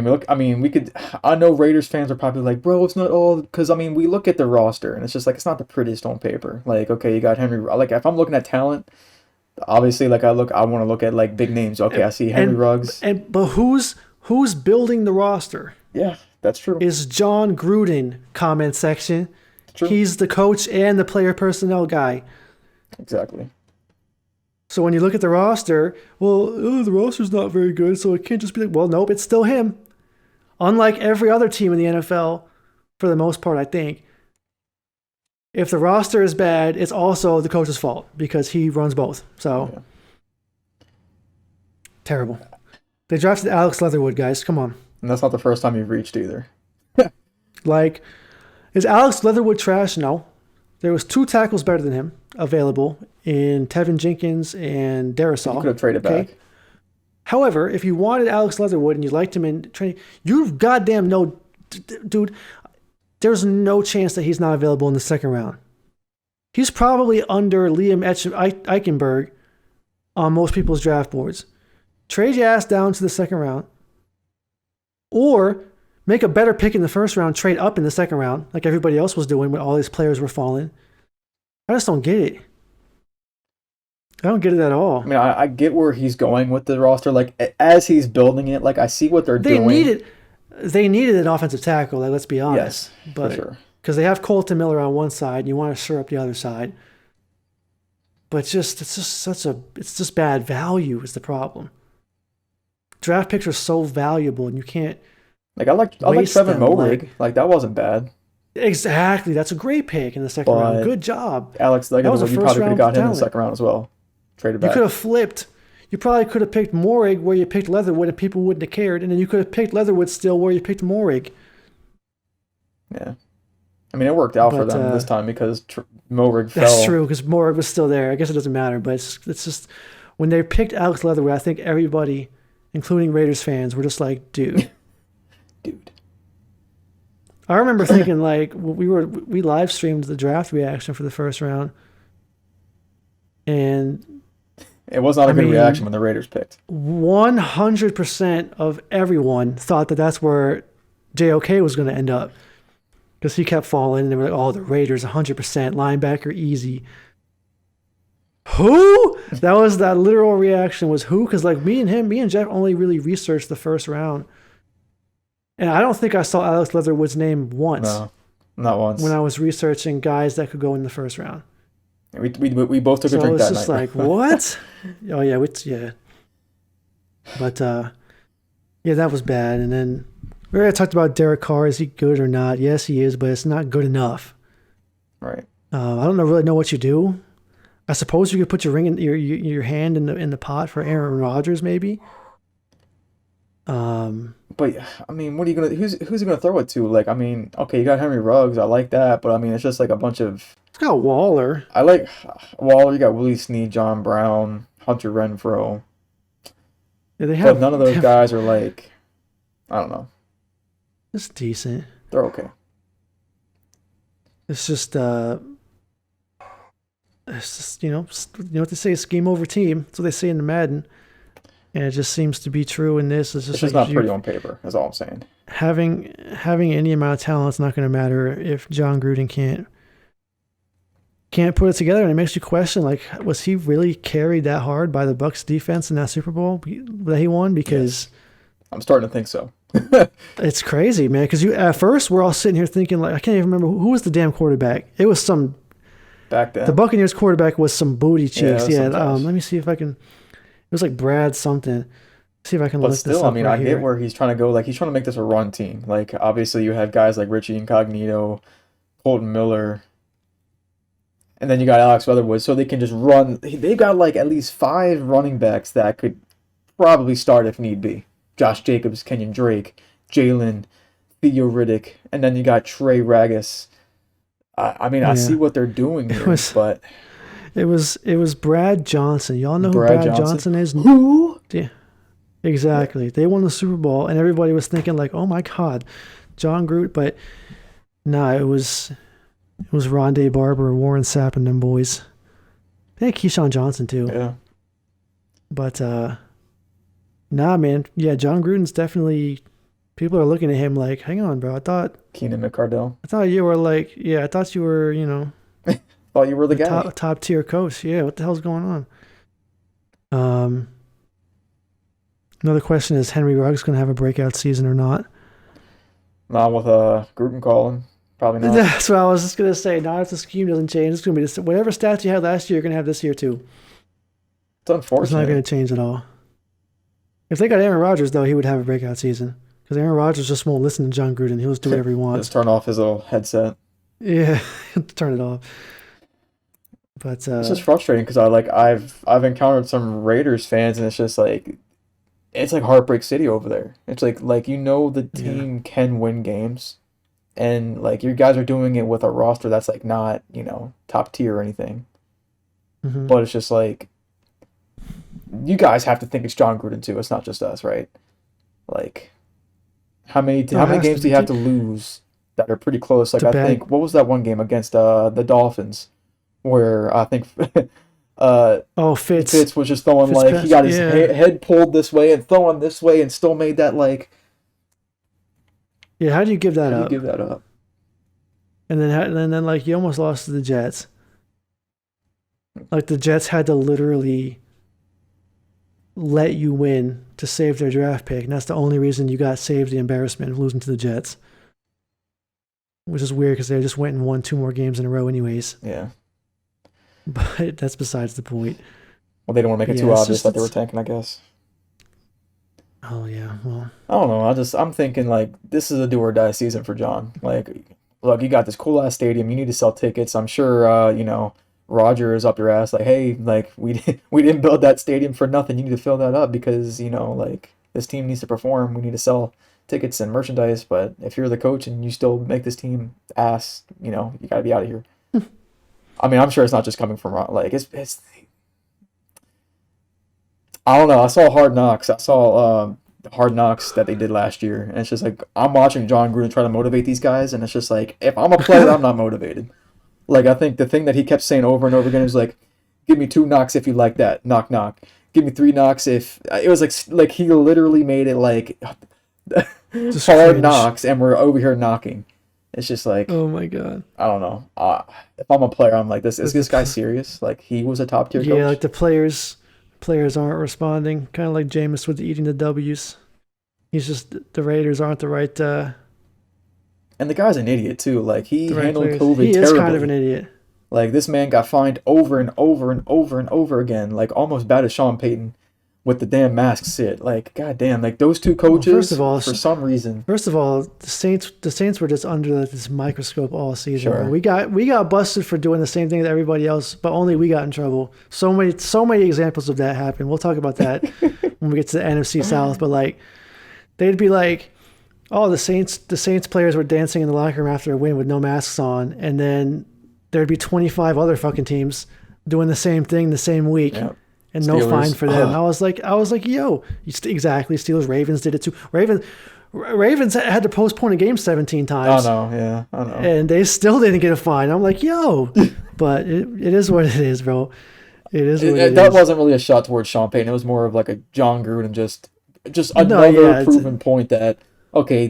Speaker 2: know Raiders fans are probably like, bro, it's not all, because, I mean, we look at the roster, and it's just like, it's not the prettiest on paper. Like, okay, you got Henry, like, if I'm looking at talent, obviously, like, I want to look at, like, big names. Okay, I see Henry Ruggs.
Speaker 1: But who's building the roster?
Speaker 2: Yeah, that's true.
Speaker 1: Is John Gruden, comment section.
Speaker 2: True.
Speaker 1: He's the coach and the player personnel guy.
Speaker 2: Exactly.
Speaker 1: So when you look at the roster, the roster's not very good, so it can't just be like, well, nope, it's still him. Unlike every other team in the NFL, for the most part, I think, if the roster is bad, it's also the coach's fault because he runs both. So, Terrible. They drafted Alex Leatherwood, guys. Come on.
Speaker 2: And that's not the first time you've reached either.
Speaker 1: Like, is Alex Leatherwood trash? No. There was 2 tackles better than him available in Tevin Jenkins and Darisaw.
Speaker 2: You could have traded back.
Speaker 1: However, if you wanted Alex Leatherwood and you liked him in training, you goddamn know, dude, there's no chance that he's not available in the second round. He's probably under Liam Eichenberg on most people's draft boards. Trade your ass down to the second round. Or make a better pick in the first round, trade up in the second round, like everybody else was doing when all these players were falling. I just don't get it. I don't get it at all.
Speaker 2: I mean, I get where he's going with the roster. Like, as he's building it, like, I see what they're doing.
Speaker 1: They needed an offensive tackle, like, let's be honest.
Speaker 2: Yes,
Speaker 1: but,
Speaker 2: for sure.
Speaker 1: Because they have Colton Miller on one side, and you want to shore up the other side. But it's just bad value is the problem. Draft picks are so valuable, and you can't.
Speaker 2: Like, I like Trevin Moehrig. Like, that wasn't bad.
Speaker 1: Exactly, that's a great pick in the second round. Good job,
Speaker 2: Alex. Like, you probably could have got him in the second round as well. Traded back.
Speaker 1: You could have flipped. You probably could have picked Moehrig where you picked Leatherwood, and people wouldn't have cared. And then you could have picked Leatherwood still where you picked Moehrig.
Speaker 2: Yeah, I mean, it worked out for them this time because Moehrig fell.
Speaker 1: That's true, because Moehrig was still there. I guess it doesn't matter, but it's just when they picked Alex Leatherwood, I think everybody, including Raiders fans, were just like, dude. I remember thinking, like, we live streamed the draft reaction for the first round, and
Speaker 2: it was not a good reaction when the Raiders picked.
Speaker 1: 100% of everyone thought that that's where JOK was going to end up, because he kept falling, and they were like, "Oh, the Raiders, 100% linebacker, easy." Who? That literal reaction was who? Because like me and Jeff only really researched the first round. And I don't think I saw Alex Leatherwood's name once.
Speaker 2: No, not once.
Speaker 1: When I was researching guys that could go in the first round.
Speaker 2: We both took a drink that night. So it's
Speaker 1: just like, what? Oh, yeah. Yeah. But, yeah, that was bad. And then we already talked about Derek Carr. Is he good or not? Yes, he is, but it's not good enough.
Speaker 2: Right.
Speaker 1: I don't really know what you do. I suppose you could put your hand in the pot for Aaron Rodgers, maybe.
Speaker 2: But I mean, what are you gonna? Who's he gonna throw it to? Like, I mean, okay, you got Henry Ruggs, I like that, but I mean, it's just like a bunch of.
Speaker 1: It's got Waller.
Speaker 2: I like Waller. You got Willie Snead, John Brown, Hunter Renfrow.
Speaker 1: Yeah, but
Speaker 2: none of those guys are like, I don't know.
Speaker 1: It's decent.
Speaker 2: They're okay.
Speaker 1: It's just you know what they say, scheme over team. That's what they say in the Madden. And it just seems to be true in this. It's just
Speaker 2: not pretty on paper, is all I'm saying.
Speaker 1: Having any amount of talent is not going to matter if John Gruden can't put it together. And it makes you question, like, was he really carried that hard by the Bucs defense in that Super Bowl that he won? Because
Speaker 2: I'm starting to think so.
Speaker 1: It's crazy, man. Because at first we're all sitting here thinking, like, I can't even remember who was the damn quarterback. It was some
Speaker 2: back then.
Speaker 1: The Buccaneers quarterback was some booty cheeks. Yeah.
Speaker 2: Let
Speaker 1: me see if I can. It was like Brad something. See if I can look this up.
Speaker 2: But still, I mean,
Speaker 1: right
Speaker 2: I get where he's trying to go. Like, he's trying to make this a run team. Like, obviously, you have guys like Richie Incognito, Colton Miller, and then you got Alex Leatherwood. So they can just run. They've got like at least 5 running backs that could probably start if need be. Josh Jacobs, Kenyon Drake, Jalen, Theo Riddick, and then you got Trey Ragas. I mean, I see what they're doing here, but.
Speaker 1: It was Brad Johnson. Y'all know who Brad Johnson is?
Speaker 2: Who?
Speaker 1: Yeah, exactly. They won the Super Bowl, and everybody was thinking like, "Oh my God, John Gruden." But nah, it was Rondé Barber and Warren Sapp and them boys. They had Keyshawn Johnson too.
Speaker 2: Yeah.
Speaker 1: But nah, man. Yeah, John Gruden's definitely. People are looking at him like, "Hang on, bro. I thought
Speaker 2: Keenan McCardell.
Speaker 1: I thought you were like, yeah. I thought you were,
Speaker 2: Thought you were the guy.
Speaker 1: Top tier coach. Yeah, what the hell's going on? Another question is Henry Ruggs going to have a breakout season or not?
Speaker 2: Not with Gruden calling. Probably not.
Speaker 1: That's what I was just going to say. Not if the scheme doesn't change. It's going to be this, whatever stats you had last year, you're going to have this year too.
Speaker 2: It's unfortunate.
Speaker 1: It's not going to change at all. If they got Aaron Rodgers, though, he would have a breakout season. Because Aaron Rodgers just won't listen to John Gruden. He'll just do whatever he wants.
Speaker 2: Just turn off his little headset.
Speaker 1: Yeah, turn it off. But
Speaker 2: it's just frustrating because I've encountered some Raiders fans and it's just like it's like Heartbreak City over there. It's like the
Speaker 1: Yeah.
Speaker 2: team can win games, and like your guys are doing it with a roster that's like not top tier or anything.
Speaker 1: Hmm.
Speaker 2: But it's just like you guys have to think it's John Gruden too. It's not just us, right? Like
Speaker 1: No,
Speaker 2: how
Speaker 1: it
Speaker 2: many
Speaker 1: has
Speaker 2: games
Speaker 1: to
Speaker 2: do
Speaker 1: be
Speaker 2: you have to lose that are pretty close? Like
Speaker 1: to
Speaker 2: I
Speaker 1: bag.
Speaker 2: think what was that one game against the Dolphins where I think
Speaker 1: Oh, Fitz.
Speaker 2: Fitz was just throwing like he
Speaker 1: Fitzpatrick.
Speaker 2: got his
Speaker 1: Yeah.
Speaker 2: head pulled this way and throwing this way and still made that like
Speaker 1: Yeah. How do you give that
Speaker 2: how do you
Speaker 1: up?
Speaker 2: give that up?
Speaker 1: And then like you almost lost to the Jets. Like the Jets had to literally let you win to save their draft pick, and that's the only reason you got saved the embarrassment of losing to the Jets, which is weird because they just went and won 2 more games in a row anyways.
Speaker 2: Yeah.
Speaker 1: But that's besides the point.
Speaker 2: Well, they don't want to make it
Speaker 1: Yeah,
Speaker 2: too
Speaker 1: it's
Speaker 2: obvious
Speaker 1: just
Speaker 2: that they were tanking, I guess.
Speaker 1: oh yeah, well,
Speaker 2: I don't know. I'm thinking like this is a do or die season for John. Like, look, you got this cool ass stadium. You need to sell tickets. I'm sure Roger is up your ass. Like, hey, like we didn't build that stadium for nothing. You need to fill that up because like this team needs to perform. We need to sell tickets and merchandise. But if you're the coach and you still make this team ass, you got to be out of here. I mean, I'm sure it's not just coming from like it's. I don't know. I saw Hard Knocks. I saw Hard Knocks that they did last year, and it's just like I'm watching John Gruden try to motivate these guys, and it's just like if I'm a player, I'm not motivated. Like I think the thing that he kept saying over and over again is like, "Give me 2 knocks if you like that. Knock knock. Give me 3 knocks if." It was like he literally made it like
Speaker 1: just
Speaker 2: hard
Speaker 1: cringe.
Speaker 2: knocks, and we're over here knocking. It's just like
Speaker 1: Oh my god.
Speaker 2: I don't know. If I'm a player, I'm like this. Is this guy serious? Like he was a top tier
Speaker 1: Yeah,
Speaker 2: coach.
Speaker 1: like the players aren't responding. Kind of like Jameis with eating the W's. He's just the Raiders aren't the right
Speaker 2: And the guy's an idiot too. Like he
Speaker 1: the right
Speaker 2: handled
Speaker 1: players.
Speaker 2: COVID
Speaker 1: He is
Speaker 2: terribly.
Speaker 1: kind of an idiot.
Speaker 2: Like this man got fined over and over and over and over again. Like almost bad as Sean Payton with the damn mask sit. Like goddamn. Like those two coaches.
Speaker 1: first of all,
Speaker 2: for some reason.
Speaker 1: The Saints were just under this microscope all season.
Speaker 2: Sure.
Speaker 1: We got busted for doing the same thing that everybody else, but only we got in trouble. So many examples of that happen. We'll talk about that when we get to the NFC South. But like, they'd be like, "Oh, the Saints players were dancing in the locker room after a win with no masks on," and then there'd be 25 other fucking teams doing the same thing the same week.
Speaker 2: Yeah.
Speaker 1: And no
Speaker 2: Steelers.
Speaker 1: fine for them. I was like, yo, exactly. Steelers, Ravens did it too. Ravens had to postpone a game 17 times.
Speaker 2: Oh no, yeah, I know.
Speaker 1: And they still didn't get a fine. I'm like, yo, but it is what it is, bro. It is what it
Speaker 2: That
Speaker 1: is.
Speaker 2: wasn't really a shot towards Sean Payton. It was more of like a John Gruden just
Speaker 1: No,
Speaker 2: another
Speaker 1: yeah,
Speaker 2: proven point that okay,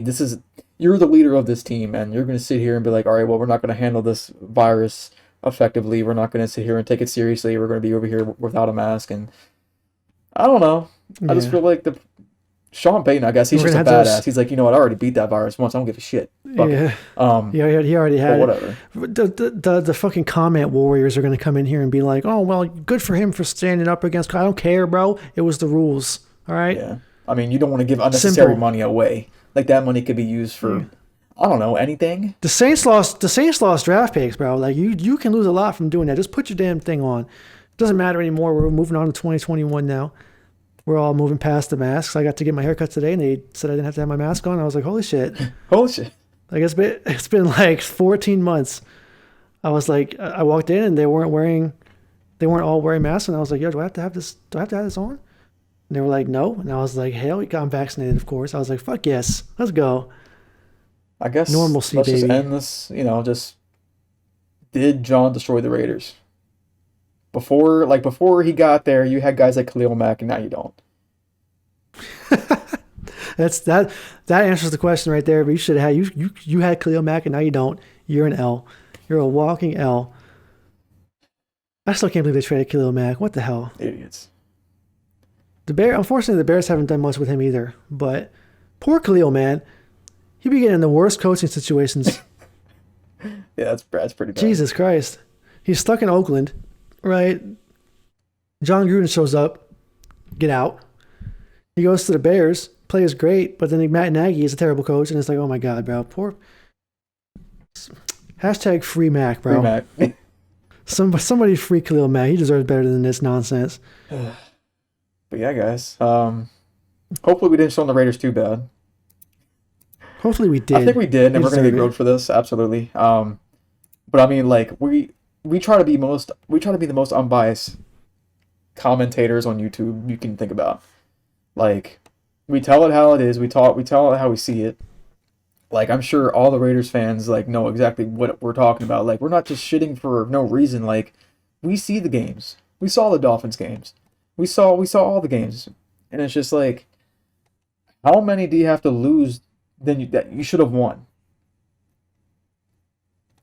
Speaker 2: you're the leader of this team and you're going to sit here and be like, all right, well, we're not going to handle this virus effectively. We're not going to sit here and take it seriously. We're going to be over here without a mask. And I don't know. I just
Speaker 1: Yeah.
Speaker 2: feel like the Sean Payton, I guess he's
Speaker 1: We're
Speaker 2: just a
Speaker 1: gonna have to
Speaker 2: badass. He's like, you know what? I already beat that virus once. I don't give a shit. Fuck it.
Speaker 1: Yeah, he already
Speaker 2: But
Speaker 1: had it.
Speaker 2: whatever.
Speaker 1: The fucking comment warriors are going to come in here and be like, oh, well, good for him for standing up against. I don't care, bro. It was the rules. All right.
Speaker 2: Yeah. I mean, you don't want to give unnecessary
Speaker 1: Simple.
Speaker 2: money away. Like that money could be used for, I don't know, anything.
Speaker 1: The Saints lost draft picks, bro. Like you can lose a lot from doing that. Just put your damn thing on. It doesn't matter anymore. We're moving on to 2021 now. We're all moving past the masks. I got to get my haircut today, and they said I didn't have to have my mask on. I was like, holy shit!
Speaker 2: Holy shit.
Speaker 1: Like it's been like 14 months. I was like, I walked in and they weren't all wearing masks, and I was like, yo, do I have to have this? Do I have to have this on? And they were like, no. And I was like, hell, I'm vaccinated, of course. I was like, fuck yes, let's go.
Speaker 2: I guess
Speaker 1: Normalcy,
Speaker 2: let's just
Speaker 1: baby.
Speaker 2: end this, just did John destroy the Raiders? Before he got there, you had guys like Khalil Mack, and now you don't.
Speaker 1: That answers the question right there. But you should have had you had Khalil Mack and now you don't. You're an L. You're a walking L. I still can't believe they traded Khalil Mack. What the hell?
Speaker 2: Idiots.
Speaker 1: Unfortunately, the Bears haven't done much with him either. But poor Khalil, man. He be getting in the worst coaching situations.
Speaker 2: Yeah, that's pretty bad.
Speaker 1: Jesus Christ. He's stuck in Oakland, right? John Gruden shows up. Get out. He goes to the Bears. Plays great, but then Matt Nagy is a terrible coach, and it's like, oh my god, bro, poor. Hashtag free Mac, bro.
Speaker 2: Free Mac.
Speaker 1: Somebody free Khalil Mack. He deserves better than this nonsense.
Speaker 2: But yeah, guys. Hopefully we didn't show the Raiders too bad.
Speaker 1: Hopefully we
Speaker 2: I think
Speaker 1: did.
Speaker 2: we did,
Speaker 1: They
Speaker 2: and we're gonna
Speaker 1: deserve
Speaker 2: get
Speaker 1: it.
Speaker 2: grilled for this, absolutely. But I mean, like we try to be the most unbiased commentators on YouTube you can think about. Like we tell it how it is. We tell it how we see it. Like I'm sure all the Raiders fans like know exactly what we're talking about. Like we're not just shitting for no reason. Like we see the games. We saw the Dolphins games. We saw all the games, and it's just like, how many do you have to lose that you should have won?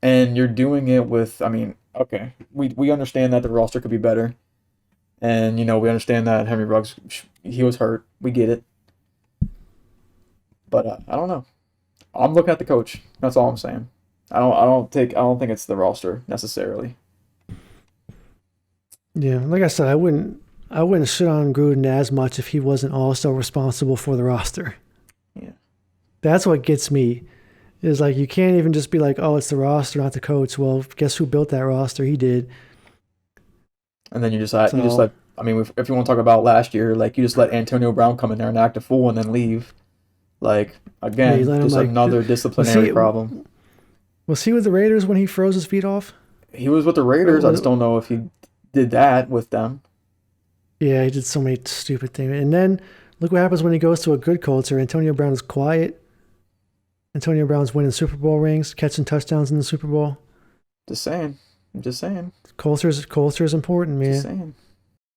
Speaker 2: And you're doing it with, I mean, okay, we understand that the roster could be better, and we understand that Henry Ruggs, he was hurt. We get it, but I don't know. I'm looking at the coach. That's all I'm saying. I don't think it's the roster necessarily.
Speaker 1: Yeah, like I said, I wouldn't shit on Gruden as much if he wasn't also responsible for the roster.
Speaker 2: Yeah.
Speaker 1: That's what gets me. Is like you can't even just be like, oh, it's the roster, not the coach. Well, guess who built that roster? He did.
Speaker 2: And then you just
Speaker 1: So
Speaker 2: let. I mean, if you want to talk about last year, like you just let Antonio Brown come in there and act a fool and then leave. Like
Speaker 1: yeah, you
Speaker 2: again,
Speaker 1: let him
Speaker 2: just
Speaker 1: like.
Speaker 2: another
Speaker 1: Was
Speaker 2: disciplinary
Speaker 1: he
Speaker 2: problem.
Speaker 1: was he with the Raiders when he froze his feet off?
Speaker 2: He was with the
Speaker 1: Or
Speaker 2: Raiders. I
Speaker 1: was
Speaker 2: just don't know if he did that with them.
Speaker 1: Yeah, he did so many stupid things. And then look what happens when he goes to a good culture. Antonio Brown is quiet. Antonio Brown's winning Super Bowl rings, catching touchdowns in the Super Bowl.
Speaker 2: Just saying. I'm just saying.
Speaker 1: Culture is important,
Speaker 2: Just
Speaker 1: man.
Speaker 2: saying.